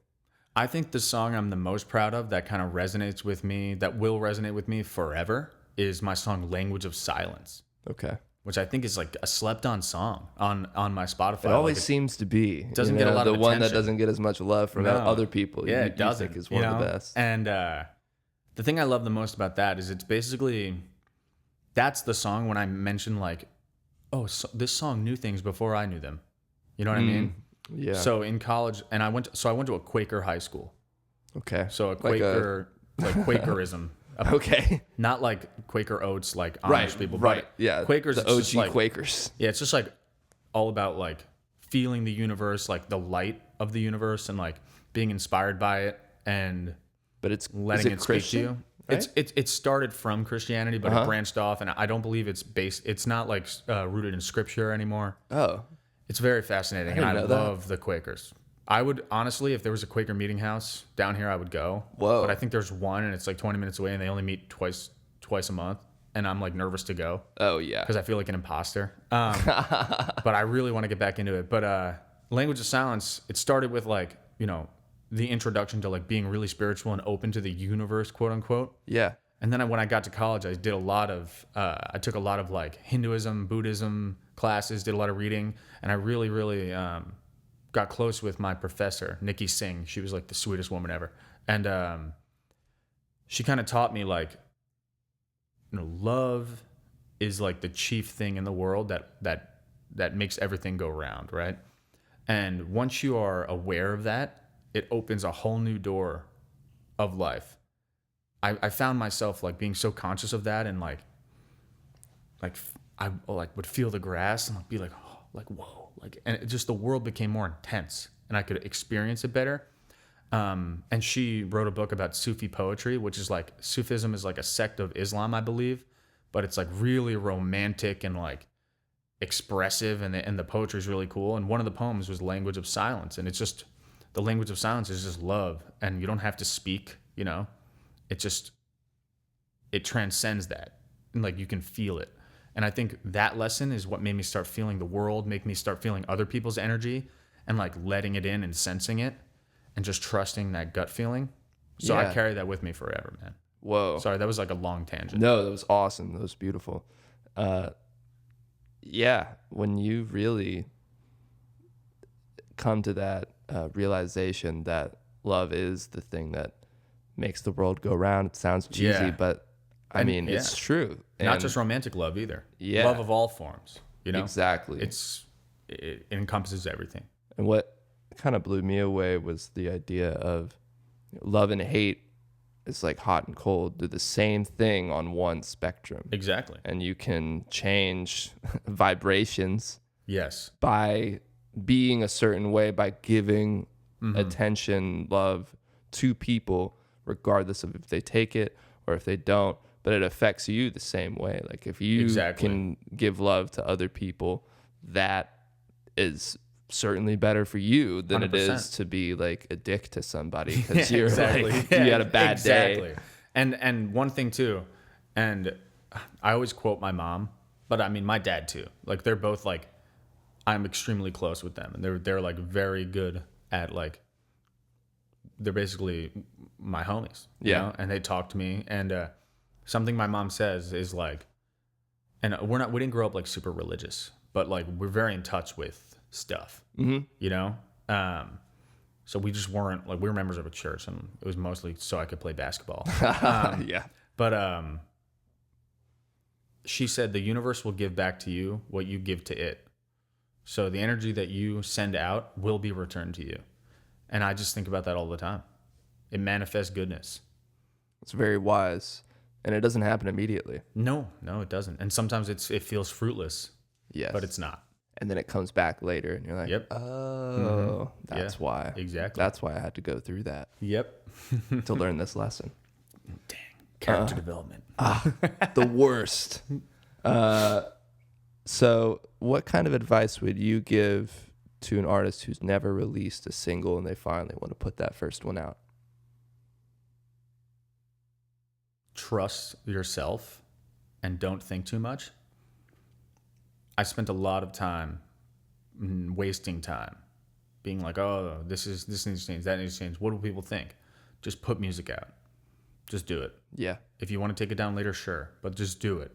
I think the song I'm the most proud of that kind of resonates with me, that will resonate with me forever, is my song Language of Silence. Okay. Which I think is like a slept on song on my Spotify. It always seems to be. Doesn't get a lot of the one that attention. doesn't get as much love from other people. Yeah, you it doesn't. think is one of the best. And the thing I love the most about that is it's basically, that's the song when I mention like, oh, so this song knew things before I knew them. You know what I mean? Yeah. So in college, and I went to a Quaker high school. Okay. So a Quaker, like Quakerism. Okay. Not like Quaker Oats, like Amish Right. people. Right. But Yeah. Quakers, The it's just OG like, Quakers. yeah, it's just like all about like feeling the universe, like the light of the universe, and like being inspired by it, and But it's letting it speak to you. Right? It started from Christianity, but it branched off, and I don't believe it's not like rooted in scripture anymore. Oh. It's very fascinating, and I know that. love the Quakers. I would honestly, if there was a Quaker meeting house down here, I would go. Whoa. But I think there's one, and it's like 20 minutes away, and they only meet twice a month, and I'm like nervous to go Oh yeah. because I feel like an imposter. But I really want to get back into it. But Language of Silence, it started with like, the introduction to like being really spiritual and open to the universe, quote unquote. Yeah. And then when I got to college, I took a lot of like Hinduism, Buddhism classes, did a lot of reading, and I really, really got close with my professor, Nikki Singh. She was like the sweetest woman ever. And she kind of taught me like, love is like the chief thing in the world that makes everything go round, right? And once you are aware of that, it opens a whole new door of life. I found myself like being so conscious of that, and like I like would feel the grass and like be like, oh, like whoa, like, and it just, the world became more intense and I could experience it better. And she wrote a book about Sufi poetry, which is like, Sufism is like a sect of Islam, I believe, but it's like really romantic and like expressive, and the poetry is really cool. And one of the poems was Language of Silence, and it's just, the language of silence is just love, and you don't have to speak, it transcends that, and like you can feel it. And I think that lesson is what made me start feeling the world, make me start feeling other people's energy, and like letting it in and sensing it, and just trusting that gut feeling. So I carry that with me forever, man. Whoa. Sorry, that was like a long tangent. No, that was awesome. That was beautiful. Yeah, when you really come to that realization that love is the thing that makes the world go round. It sounds cheesy, but I mean, it's true. Not just romantic love either. Yeah. Love of all forms, Exactly. It encompasses everything. And what kind of blew me away was the idea of love and hate is like hot and cold. They're the same thing on one spectrum. Exactly. And you can change vibrations Yes. by being a certain way, by giving attention, love to people, regardless of if they take it or if they don't. But it affects you the same way. Like if you can give love to other people, that is certainly better for you than 100%. it is to be like a dick to somebody because you're exactly. like, you had a bad day. And one thing too, and I always quote my mom, but I mean my dad too. Like they're both like, I'm extremely close with them, and they're like very good at like, they're basically my homies, you know, and they talk to me. And something my mom says is like, and we didn't grow up like super religious, but like we're very in touch with stuff, you know. So we just weren't like, we were members of a church, and it was mostly so I could play basketball. But she said the universe will give back to you what you give to it. So the energy that you send out will be returned to you. And I just think about that all the time. It manifests goodness. It's very wise, and it doesn't happen immediately. No, it doesn't. And sometimes it feels fruitless. Yes. But it's not. And then it comes back later, and you're like, yep. Oh, that's why. Exactly. That's why I had to go through that. Yep. To learn this lesson. Dang. Character development. The worst. So what kind of advice would you give to an artist who's never released a single and they finally want to put that first one out? Trust yourself and don't think too much. I spent a lot of time wasting time being like, oh, this needs to change, that needs to change. What do people think? Just put music out. Just do it. Yeah. If you want to take it down later, sure, but just do it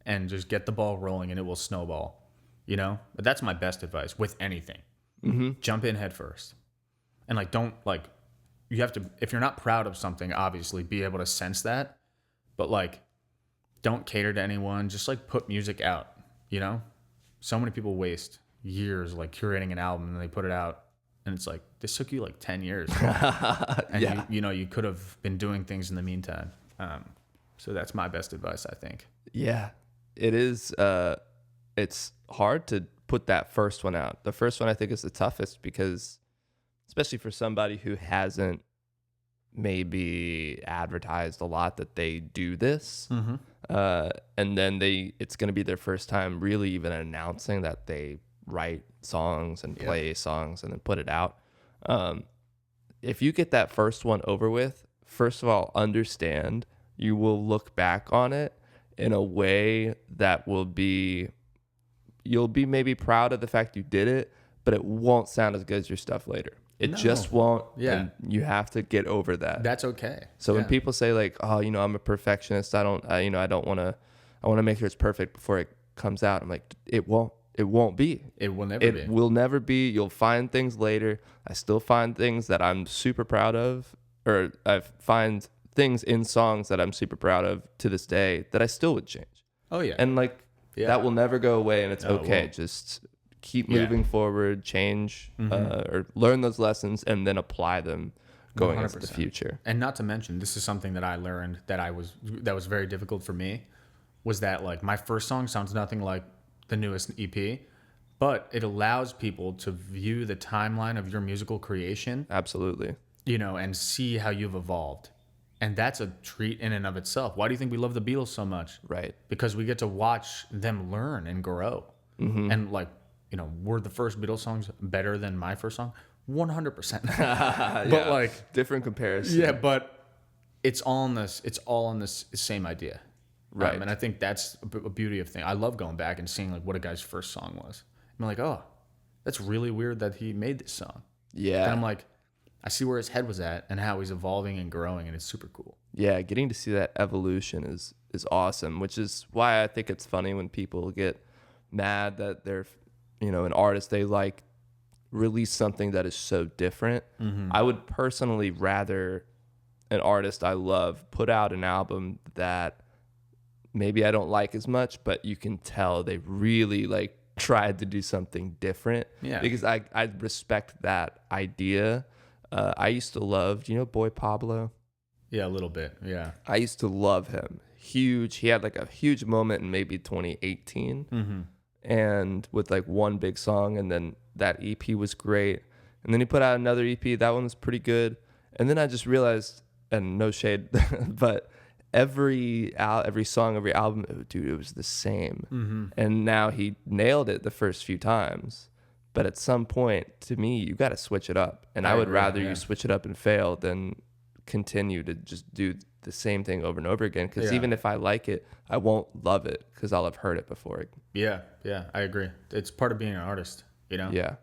and just get the ball rolling, and it will snowball, you know? But that's my best advice with anything. Jump in head first. And like, don't like, you have to, if you're not proud of something, obviously be able to sense that, but like, don't cater to anyone. Just like put music out, you know? So many people waste years like curating an album, and they put it out, and it's like, this took you like 10 years. And you could have been doing things in the meantime. So that's my best advice, I think. Yeah, it is. It's hard to put that first one out. The first one I think is the toughest, because especially for somebody who hasn't maybe advertised a lot that they do this, and then it's going to be their first time really even announcing that they write songs and play songs and then put it out. If you get that first one over with, first of all, understand you will look back on it in a way that you'll be maybe proud of the fact you did it, but it won't sound as good as your stuff later. It just won't. Yeah. And you have to get over that. That's okay. So when people say like, oh, I'm a perfectionist, I want to make sure it's perfect before it comes out. I'm like, it won't be. It will never be. It will never be. You'll find things later. I still find things that I'm super proud of, or I find things in songs that I'm super proud of to this day that I still would change. Oh yeah. And like, that will never go away, and it's okay. Just keep moving forward, change, or learn those lessons, and then apply them going 100%. into the future. And not to mention, this is something that I learned that was very difficult for me, was that like my first song sounds nothing like the newest EP, but it allows people to view the timeline of your musical creation. Absolutely. And see how you've evolved. And that's a treat in and of itself. Why do you think we love the Beatles so much? Right. Because we get to watch them learn and grow. And like, were the first Beatles songs better than my first song? 100%. But like, different comparison. Yeah, but it's all in this same idea. Right. And I think that's a beauty of thing. I love going back and seeing like what a guy's first song was. I'm like, oh, that's really weird that he made this song. Yeah. And I'm like, I see where his head was at and how he's evolving and growing, and it's super cool. Yeah, getting to see that evolution is awesome, which is why I think it's funny when people get mad that they're, an artist they like release something that is so different. I would personally rather an artist I love put out an album that maybe I don't like as much, but you can tell they really like tried to do something different. Yeah. Because I respect that idea. I used to love, Boy Pablo? Yeah, a little bit. Yeah. I used to love him. Huge. He had like a huge moment in maybe 2018. And with like one big song, and then that EP was great. And then he put out another EP. That one was pretty good. And then I just realized, and no shade, but every song, every album, dude, it was the same. And now he nailed it the first few times. But at some point, to me, you got to switch it up. And I would rather you switch it up and fail than continue to just do the same thing over and over again. Because Yeah. even if I like it, I won't love it because I'll have heard it before. Yeah, I agree. It's part of being an artist, Yeah.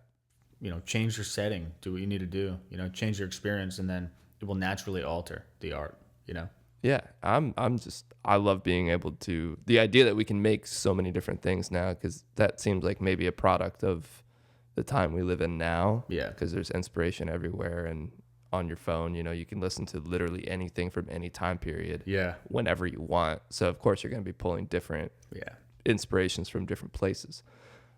change your setting, do what you need to do, change your experience, and then it will naturally alter the art. Yeah, I love being able to, the idea that we can make so many different things now, because that seems like maybe a product of the time we live in now. Yeah. Because there's inspiration everywhere, and on your phone, you can listen to literally anything from any time period. Yeah. Whenever you want. So of course you're going to be pulling different inspirations from different places.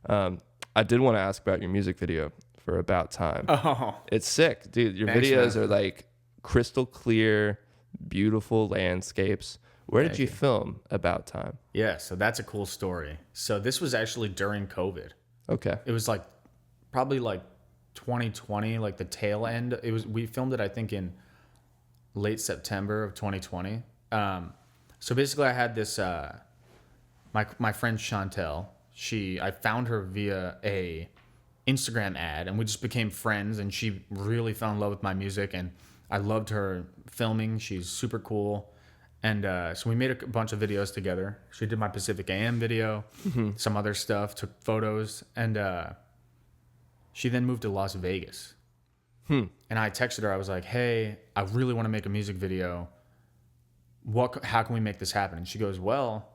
I did want to ask about your music video for About Time. Oh, It's sick, dude. Your Thanks, videos man. are like crystal clear, beautiful landscapes. Where did Thank you you. film About Time? yeah. So that's a cool story. So this was actually during COVID. Okay. It was like probably like 2020, like the tail end. We filmed it, I think, in late September of 2020. So basically, I had this my friend Chantel. I found her via a Instagram ad, and we just became friends. And she really fell in love with my music, and I loved her filming. She's super cool. And so we made a bunch of videos together. She did my Pacific AM video, some other stuff, took photos, and she then moved to Las Vegas. And I texted her. I was like, "Hey, I really want to make a music video. How can we make this happen?" And she goes, "Well,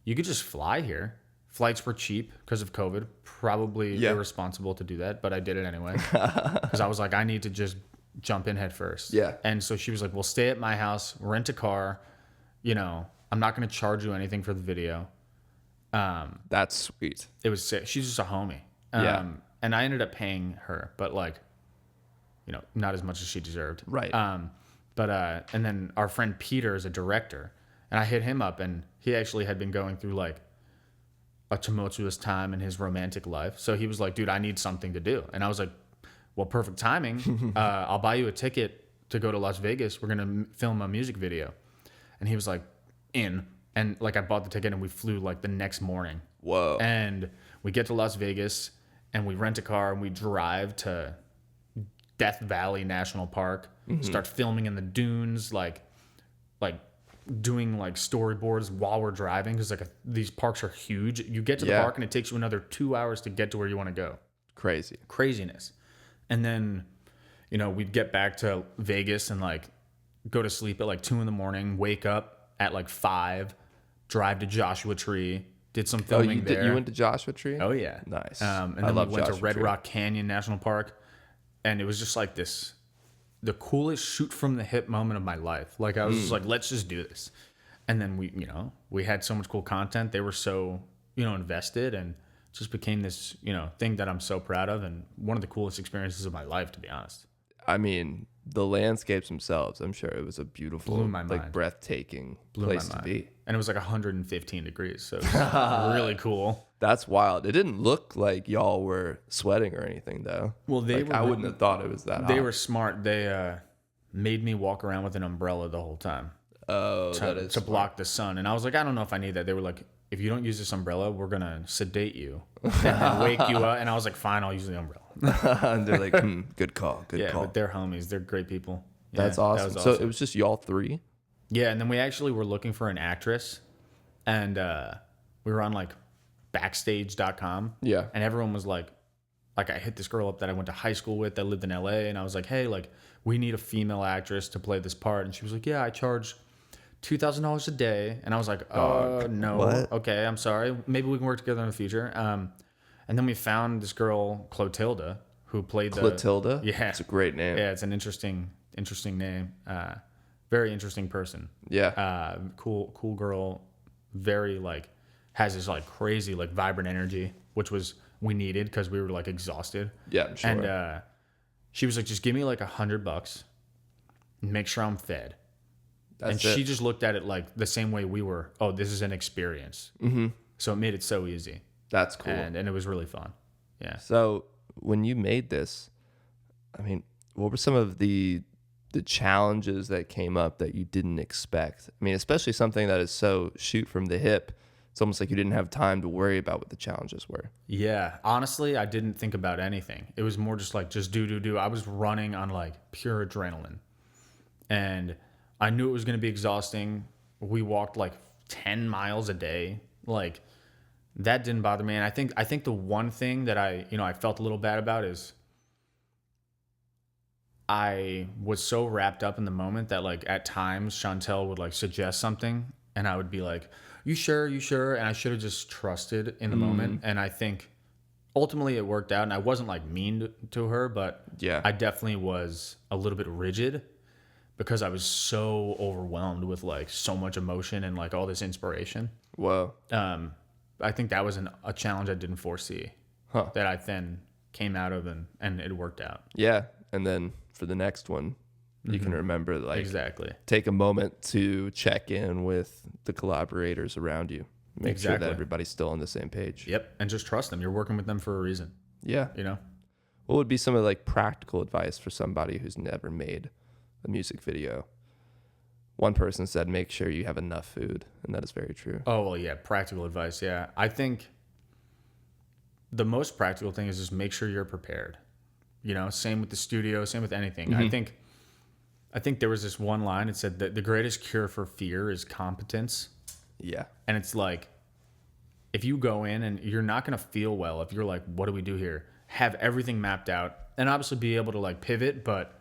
you could just fly here. Flights were cheap because of COVID. Probably irresponsible to do that, but I did it anyway because I was like, I need to just jump in head first." Yeah. And so she was like, "Well, stay at my house, rent a car. I'm not going to charge you anything for the video." That's sweet. It was sick. She's just a homie. Yeah. And I ended up paying her, but not as much as she deserved. Right. And then our friend Peter is a director, and I hit him up, and he actually had been going through like a tumultuous time in his romantic life. So he was like, "Dude, I need something to do." And I was like, "Well, perfect timing. I'll buy you a ticket to go to Las Vegas. We're going to film a music video." And he was like, "In." And like I bought the ticket, and we flew like the next morning. Whoa. And we get to Las Vegas, and we rent a car, and we drive to Death Valley National Park, start filming in the dunes, like doing like storyboards while we're driving, because these parks are huge. You get to the park, and it takes you another 2 hours to get to where you want to go. Craziness. And then, we'd get back to Vegas and like go to sleep at like 2 a.m, wake up at like 5, drive to Joshua Tree, did some filming there. You went to Joshua Tree? Oh yeah. Nice. And I then love we went to Joshua Red Tree. Rock Canyon National Park, and it was just like the coolest shoot from the hip moment of my life. Like I was just like, let's just do this. And then we had so much cool content. They were so, invested, and just became this, thing that I'm so proud of, and one of the coolest experiences of my life, to be honest. I mean, the landscapes themselves, I'm sure it was a beautiful, Blew my like mind. breathtaking Blew place my to mind. be. And it was like 115 degrees, so it was really cool. That's wild. It didn't look like y'all were sweating or anything, though. Well, I wouldn't have thought it was that hot. They were smart. They made me walk around with an umbrella the whole time. that is to block the sun. And I was like, I don't know if I need that. They were like, if you don't use this umbrella, we're going to sedate you and then wake you up. And I was like, fine, I'll use the umbrella. And they're like, good call. Good Yeah, call. but they're homies. They're great people. Yeah, That's that awesome. was So it was just y'all three? Yeah, and then we actually were looking for an actress. And we were on like backstage.com. Yeah. And everyone was like I hit this girl up that I went to high school with that lived in LA. And I was like, hey, like we need a female actress to play this part. And she was like, yeah, I charge $2,000 a day. And I was like, no. What? Okay, I'm sorry. Maybe we can work together in the future. And then we found this girl, Clotilda, who played Clotilda? Yeah. It's a great name. Yeah, it's an interesting name. Very interesting person. Yeah. Cool girl. Very like has this like crazy like vibrant energy, which we needed because we were like exhausted. Yeah, I'm sure. And she was like, just give me like $100, make sure I'm fed. She just looked at it like the same way we were. Oh, this is an experience. Mm-hmm. So it made it so easy. That's cool. And it was really fun. Yeah. So when you made this, I mean, what were some of the challenges that came up that you didn't expect? I mean, especially something that is so shoot from the hip. It's almost like you didn't have time to worry about what the challenges were. Yeah. Honestly, I didn't think about anything. It was more just like, just do. I was running on like pure adrenaline. and I knew it was going to be exhausting. We walked like 10 miles a day. Like, that didn't bother me. And I think the one thing that I felt a little bad about is I was so wrapped up in the moment that, like, at times Chantel would like suggest something and I would be like, you sure? You sure? And I should have just trusted in the moment. And I think ultimately it worked out, and I wasn't like mean to her, but Yeah. I definitely was a little bit rigid because I was so overwhelmed with like so much emotion and like all this inspiration. Whoa. I think that was a challenge I didn't foresee that I then came out of, and it worked out. Yeah. And then for the next one, you can remember, like, Exactly. take a moment to check in with the collaborators around you. Make sure that everybody's still on the same page. Yep. And just trust them. You're working with them for a reason. Yeah. You know? What would be some of like practical advice for somebody who's never made a music video? One person said, make sure you have enough food. And that is very true. Oh, well, yeah. Practical advice. Yeah. I think the most practical thing is just make sure you're prepared. You know, same with the studio, same with anything. I think there was this one line. It said that the greatest cure for fear is competence. Yeah. And it's like, if you go in and you're not going to feel well, if you're like, what do we do here? Have everything mapped out and obviously be able to like pivot, but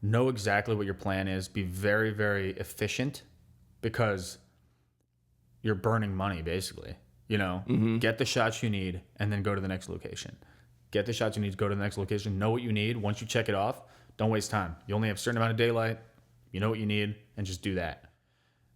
know exactly what your plan is. Be very, very efficient because you're burning money basically, you know, get the shots you need and then go to the next location. Get the shots you need to go to the next location. Know what you need. Once you check it off, don't waste time. You only have a certain amount of daylight. You know what you need and just do that.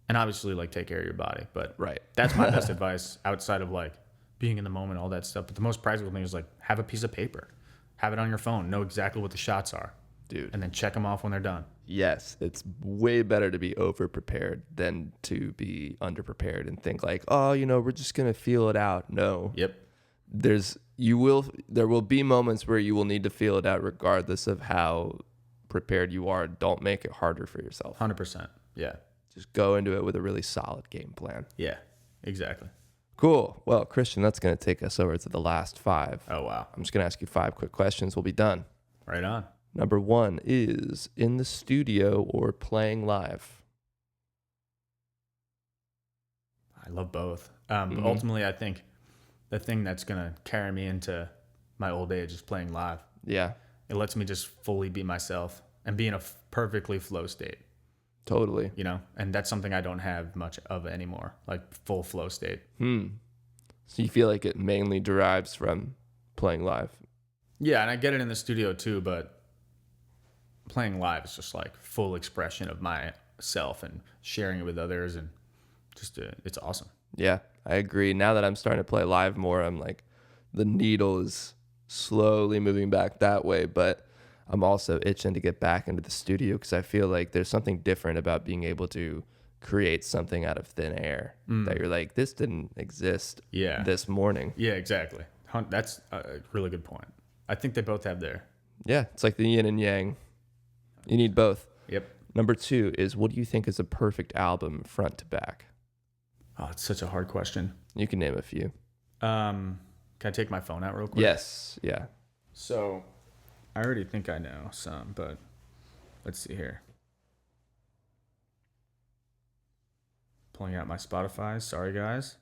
And obviously, like, take care of your body. But that's my best advice outside of, like, being in the moment, all that stuff. But the most practical thing is, like, have a piece of paper. Have it on your phone. Know exactly what the shots are. Dude. And then check them off when they're done. Yes. It's way better to be over-prepared than to be under-prepared and think, like, oh, you know, we're just going to feel it out. No. Yep. There will be moments where you will need to feel it out regardless of how prepared you are. Don't make it harder for yourself. 100%. Yeah. Just go into it with a really solid game plan. Yeah, exactly. Cool. Well, Christian, that's going to take us over to the last 5. Oh, wow. I'm just going to ask you 5 quick questions. We'll be done. Right on. Number 1 is in the studio or playing live? I love both. But ultimately, I think the thing that's going to carry me into my old age is playing live. Yeah. It lets me just fully be myself and be in a perfectly flow state. Totally. You know, and that's something I don't have much of anymore, like full flow state. So you feel like it mainly derives from playing live? Yeah, and I get it in the studio too, but playing live is just like full expression of myself and sharing it with others, and just it's awesome. Yeah, I agree. Now that I'm starting to play live more, I'm like, the needle is slowly moving back that way, but I'm also itching to get back into the studio because I feel like there's something different about being able to create something out of thin air that you're like, this didn't exist this morning. Yeah, exactly. That's a really good point. I think they both have their... Yeah, it's like the yin and yang. You need both. Yep. Number 2 is, what do you think is a perfect album front to back? Oh, it's such a hard question. You can name a few. Can I take my phone out real quick? Yes. Yeah. So... I already think I know some, but let's see here. Pulling out my Spotify. Sorry, guys.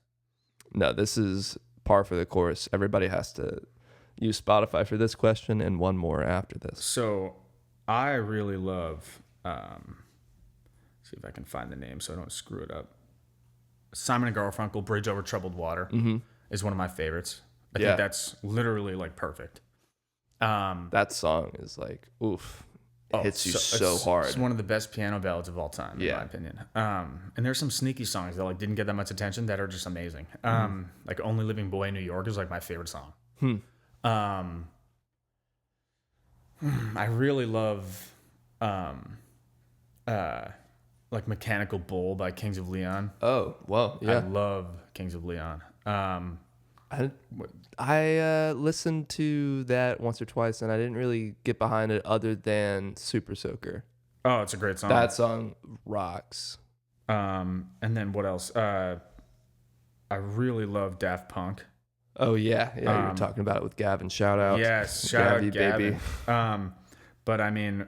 No, this is par for the course. Everybody has to use Spotify for this question and one more after this. So I really love, see if I can find the name so I don't screw it up. Simon and Garfunkel, Bridge Over Troubled Water is one of my favorites. I think that's literally like perfect. That song is like, oof. It hits you so hard. It's one of the best piano ballads of all time, in my opinion. And there's some sneaky songs that like didn't get that much attention that are just amazing. Like Only Living Boy in New York is like my favorite song. I really love like Mechanical Bull by Kings of Leon. Oh, well, yeah. I love Kings of Leon. I listened to that once or twice, and I didn't really get behind it other than Super Soaker. Oh, it's a great song. That song rocks. And then what else? I really love Daft Punk. Oh, yeah. Yeah, you were talking about it with Gavin. Shout out. Yes, shout out Gavin. Baby. But I mean,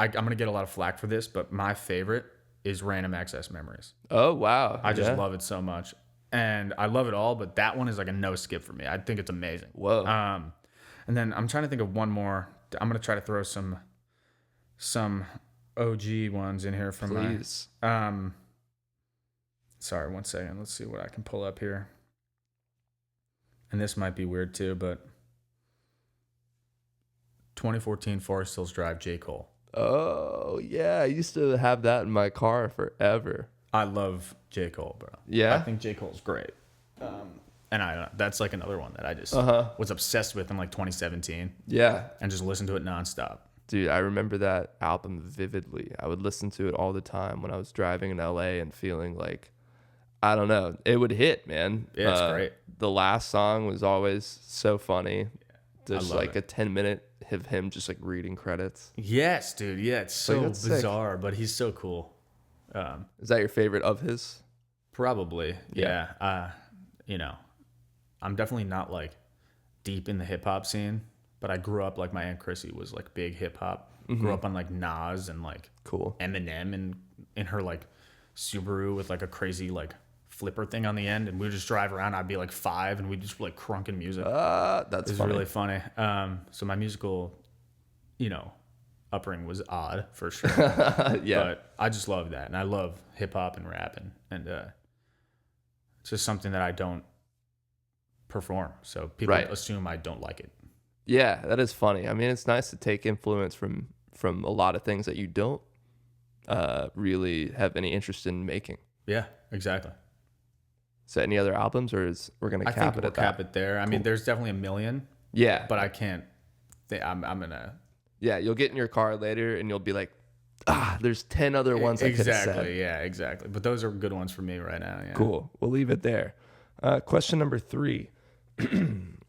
I'm gonna get a lot of flack for this, but my favorite is Random Access Memories. Oh wow. I just Yeah. love it so much, and I love it all. But that one is like a no skip for me. I think it's amazing. Whoa. And then I'm trying to think of one more. I'm gonna try to throw some OG ones in here from Please. my. Sorry, 1 second. Let's see what I can pull up here. And this might be weird too, but 2014 Forest Hills Drive, J. Cole. Oh yeah, I used to have that in my car forever. I love J. Cole, bro. Yeah? I think J. Cole's great. And that's like another one that I just was obsessed with in like 2017 Yeah. and just listened to it nonstop. Dude, I remember that album vividly. I would listen to it all the time when I was driving in LA and feeling like, I don't know, it would hit, man. Yeah, it's great. The last song was always so funny. Just love like it. a 10-minute of him just like reading credits. Yes, dude. Yeah, it's so that's sick. bizarre, but he's so cool. Is that your favorite of his? Probably. Yeah. I'm definitely not like deep in the hip hop scene, but I grew up like my Aunt Chrissy was like big hip hop. Grew up on like Nas and like Cool. Eminem and in her like Subaru with like a crazy like flipper thing on the end, and we would just drive around. I'd be like 5 and we'd just like crunking music. That's It's funny. really funny. So my musical, upbringing was odd for sure. Yeah. But I just love that, and I love hip hop and rap, and it's just something that I don't perform, so people Right. assume I don't like it. Yeah, that is funny. I mean, it's nice to take influence from a lot of things that you don't really have any interest in making. Yeah, exactly. So any other albums, or we're gonna I cap think it we'll at cap that? it there. I mean, there's definitely a million, Yeah, but I can't. I'm gonna. yeah. You'll get in your car later and you'll be like, there's 10 other ones I could have said. Exactly. Yeah, exactly. But those are good ones for me right now. Yeah. Cool. We'll leave it there. Question number 3.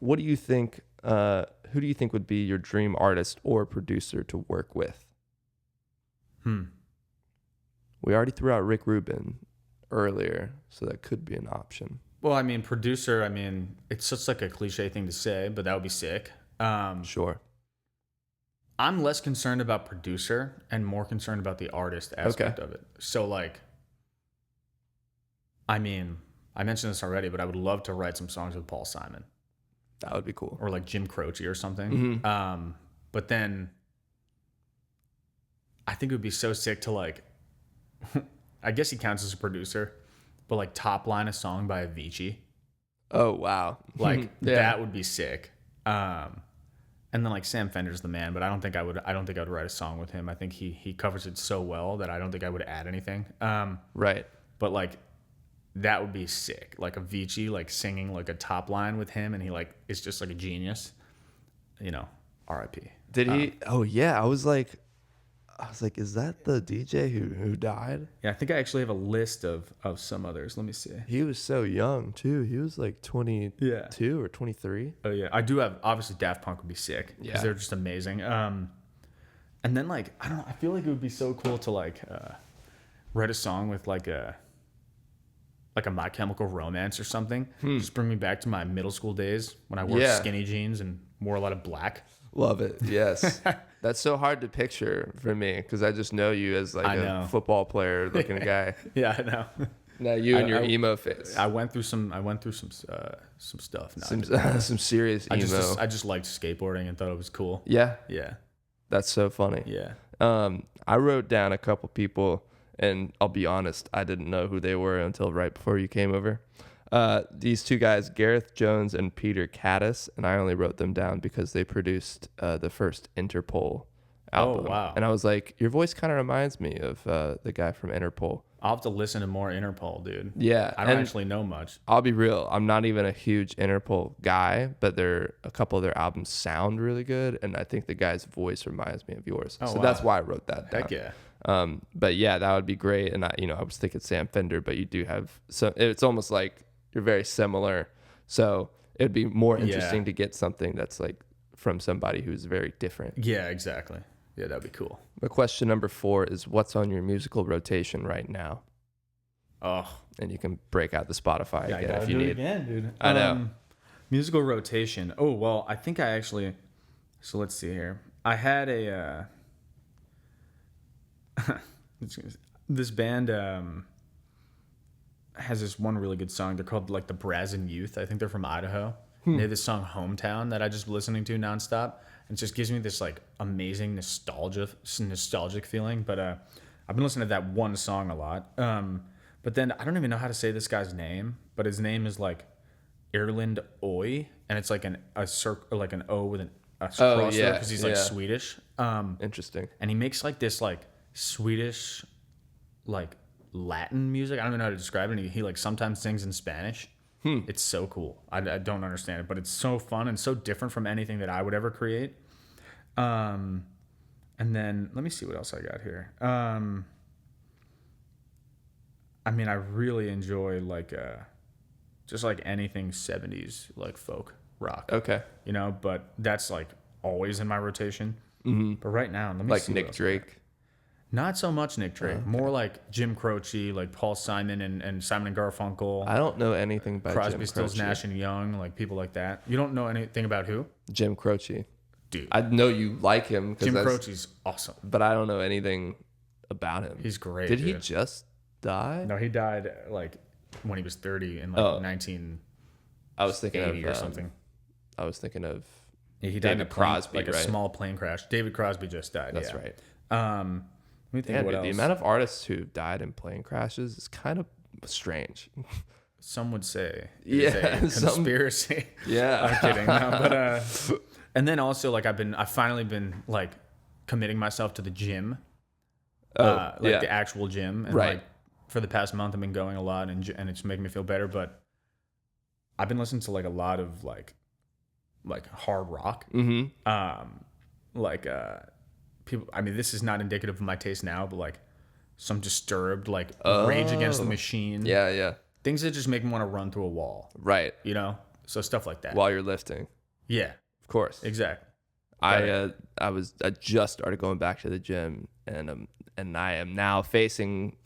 What do you think? Who do you think would be your dream artist or producer to work with? We already threw out Rick Rubin earlier, so that could be an option. Well, I mean, producer. I mean, it's just like a cliche thing to say, but that would be sick. Sure. I'm less concerned about producer and more concerned about the artist aspect of it. So, like, I mean, I mentioned this already, but I would love to write some songs with Paul Simon That would be cool. or like Jim Croce or something. But then I think it would be so sick to like, I guess he counts as a producer, but like top line a song by Avicii. Oh, wow. Like Yeah. that would be sick. And then like Sam Fender's the man, but I don't think I would write a song with him. I think he covers it so well that I don't think I would add anything. Right. But like that would be sick. Like Avicii like singing like a top line with him, and he like is just like a genius. R.I.P. Did he? Oh, yeah. I was like, is that the DJ who died? Yeah, I think I actually have a list of some others. Let me see. He was so young too. He was like 22 or 23. Oh yeah, I do have obviously Daft Punk would be sick because Yeah. they're just amazing. And then like I don't know, I feel like it would be so cool to like write a song with like a My Chemical Romance or something. Just bring me back to my middle school days when I wore Yeah. skinny jeans and wore a lot of black. Love it. Yes. That's so hard to picture for me because I just know you as like I a know. football player looking guy. Yeah, I know. Now you and your I- emo phase. I went through some stuff. No, some serious emo. I just liked skateboarding and thought it was cool. Yeah, Yeah, that's so funny. yeah. I wrote down a couple people, and I'll be honest, I didn't know who they were until right before you came over. These two guys, Gareth Jones and Peter Caddis, and I only wrote them down because they produced the first Interpol album. Oh, wow. And I was like, your voice kind of reminds me of the guy from Interpol. I'll have to listen to more Interpol, dude. Yeah, I don't and actually know much. I'll be real, I'm not even a huge Interpol guy, but a couple of their albums sound really good, and I think the guy's voice reminds me of yours. Oh, So wow. that's why I wrote that down. Heck yeah. But yeah, that would be great. And I was thinking Sam Fender, but you do have it's almost like you're very similar. So it'd be more interesting to get something that's like from somebody who's very different. Yeah, exactly. Yeah, that'd be cool. But question number 4 is what's on your musical rotation right now? Oh, And you can break out the Spotify yeah, I again gotta if you do it need. again, dude. I know. Musical rotation. Oh, well, I think I actually. So let's see here. I had This band has this one really good song. They're called like the Brazen Youth. I think they're from Idaho. They have this song "Hometown" that I just listening to nonstop, and it just gives me this like amazing nostalgic feeling. But I've been listening to that one song a lot. But then I don't even know how to say this guy's name, but his name is like Erland Oy, and it's like a circle, like an O with a cross there because he's like Swedish. Interesting. And he makes like this like Swedish like Latin music. I don't even know how to describe it. And he like sometimes sings in Spanish. It's so cool. I don't understand it, but it's so fun and so different from anything that I would ever create. And then let me see what else I got here. I mean, I really enjoy like just like anything 70s like folk rock. Okay. You know, but that's like always in my rotation. Mm-hmm. But right now, let me like see. Nick Drake. Not so much Nick Drake. Okay. More like Jim Croce, like Paul Simon and Simon and Garfunkel. I don't know anything about Crosby, Jim Stills, Croce. Nash and Young, like people like that. You don't know anything about who? Jim Croce. Dude. I know you like him. Jim Croce's awesome. But I don't know anything about him. He's great. Did he dude. just die? No, he died like when he was 30 in like 1980 I was thinking of or something. I was thinking of Yeah, he died David in a plane, Crosby, like a right? small plane crash. David Crosby just died. That's yeah. right. Let me think Yeah, of what dude, else. the amount of artists who died in plane crashes is kind of strange. Some would say Yeah, it's a conspiracy. Yeah. I'm kidding. No, but and then also like I've finally been like committing myself to the gym. The actual gym. And Right. like for the past month I've been going a lot and it's making me feel better, but I've been listening to like a lot of like hard rock. Mm-hmm. People, I mean, this is not indicative of my taste now, but like some Disturbed, like Rage Against the Machine. Yeah. Things that just make me want to run through a wall. Right. You know? So stuff like that. While you're lifting. Yeah. Of course. Exactly. I just started going back to the gym and I am now facing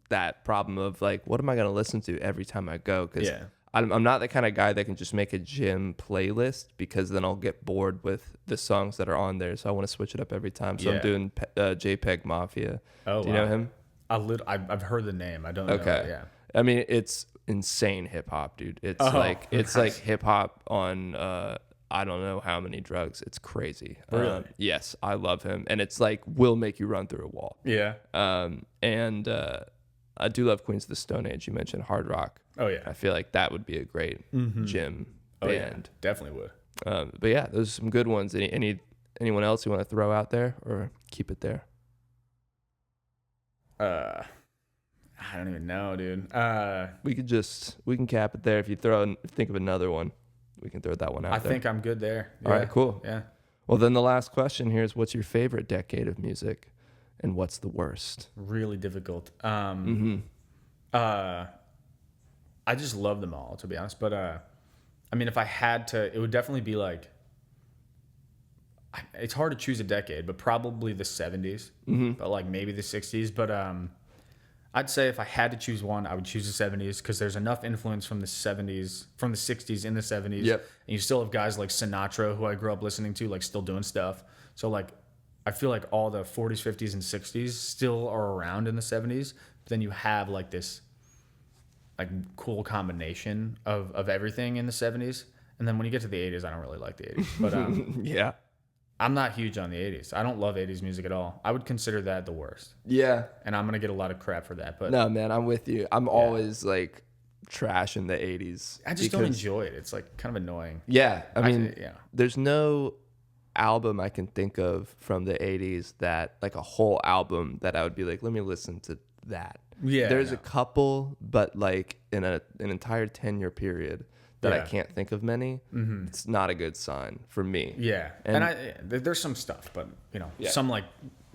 that problem of like, what am I going to listen to every time I go? Because I'm not the kind of guy that can just make a gym playlist because then I'll get bored with the songs that are on there. So I want to switch it up every time. So I'm doing JPEG Mafia. Oh, do you know him? I've heard the name. I don't know. Okay. Yeah. I mean, it's insane hip hop, dude. It's like hip hop on I don't know how many drugs. It's crazy. Really? Yes, I love him, and it's like will make you run through a wall. Yeah. And I do love Queens of the Stone Age. You mentioned hard rock. Oh yeah. I feel like that would be a great gym band. Yeah, definitely would. But yeah, those are some good ones. Anyone else you want to throw out there or keep it there? I don't even know, dude. We can cap it there. If you think of another one, we can throw that one out I there. think I'm good there. All right, cool. Yeah. Well, then the last question here is, what's your favorite decade of music, and what's the worst? Really difficult. I just love them all, to be honest. But I mean, if I had to, it would definitely be like. It's hard to choose a decade, but probably the 70s, but like maybe the 60s. But I'd say if I had to choose one, I would choose the 70s because there's enough influence from the 70s, from the 60s in the 70s. Yep. And you still have guys like Sinatra, who I grew up listening to, like still doing stuff. So like, I feel like all the 40s, 50s, and 60s still are around in the 70s. But then you have like this like cool combination of everything in the 70s. And then when you get to the 80s, I don't really like the 80s. But yeah. I'm not huge on the 80s. I don't love 80s music at all. I would consider that the worst. Yeah. And I'm going to get a lot of crap for that. But No, man, I'm with you. I'm always like trashing the 80s. I just don't enjoy it. It's like kind of annoying. Yeah. I mean, yeah. There's no album I can think of from the 80s that like a whole album that I would be like, let me listen to that. Yeah. There's a couple, but like in an entire 10-year period that I can't think of many, it's not a good sign for me. Yeah. And there's some stuff, but you know, some like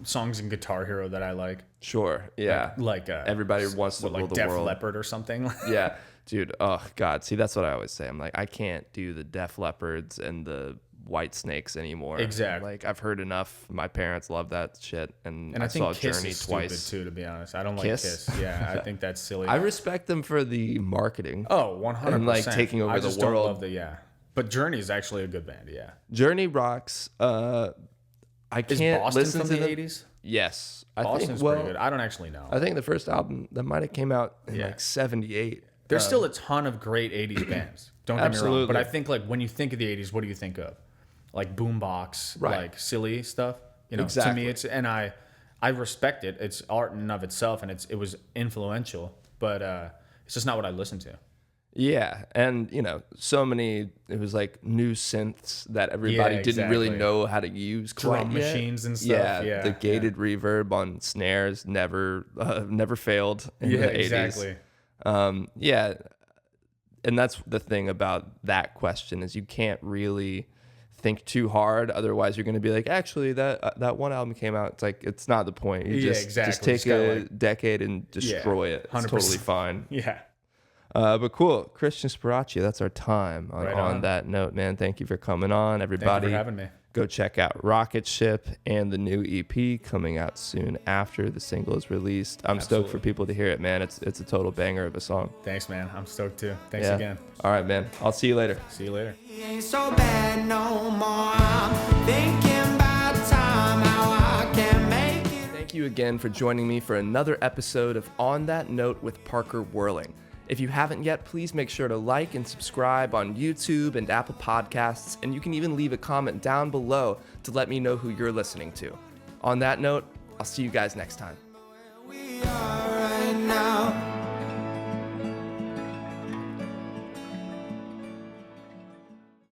songs in Guitar Hero that I like. Sure. Yeah. Like everybody wants to rule like the Def world. Leppard or something. Yeah. Dude, oh God. See, that's what I always say. I'm like, I can't do the Def Leppards and the White Snakes anymore. Exactly. Like I've heard enough. My parents love that shit, and I think saw Kiss Journey is twice. stupid too, to be honest. I don't like Kiss? Kiss. Yeah, I think that's silly. I respect them for the marketing. Oh, 100%. And like taking over I the just world. Don't love but Journey is actually a good band. Yeah. Journey rocks. I Is can't Boston listen from to the them. 80s? Yes, I Boston's think. pretty good. I don't actually know. I think the first album that might have came out in Yeah. like '78. There's still a ton of great 80s bands. Don't get me wrong. But Absolutely. I think like when you think of the 80s, what do you think of? Like boombox, Right. like silly stuff. You know, Exactly. to me it's I respect it. It's art in and of itself and it was influential, but it's just not what I listen to. Yeah, and so many. It was like new synths that everybody Yeah, didn't really exactly. know how to use. Quite Drum yet. machines and stuff. Yeah, Yeah, the yeah. gated reverb on snares never failed in the 80s. Exactly. Yeah, and that's the thing about that question is you can't really think too hard, otherwise you're going to be like, actually that one album came out. It's like it's not the point. You Yeah, just exactly. take Just gotta, a like, decade and destroy it. It's 100%. totally fine. Yeah. But cool, Christian Sparacio, that's our time. Right On on. that note, man, thank you for coming on. Thank you Everybody, for having me. go check out Rocketship and the new EP coming out soon after the single is released. I'm stoked for Absolutely. people to hear it, man. It's a total banger of a song. Thanks, man. I'm stoked too. Thanks Yeah. again. All right, man. I'll see you later. See you later. He ain't so bad no more. I'm thinking about time how I can make it. Thank you again for joining me for another episode of On That Note with Parker Whirling. If you haven't yet, please make sure to like and subscribe on YouTube and Apple Podcasts, and you can even leave a comment down below to let me know who you're listening to. On that note, I'll see you guys next time. We are right now.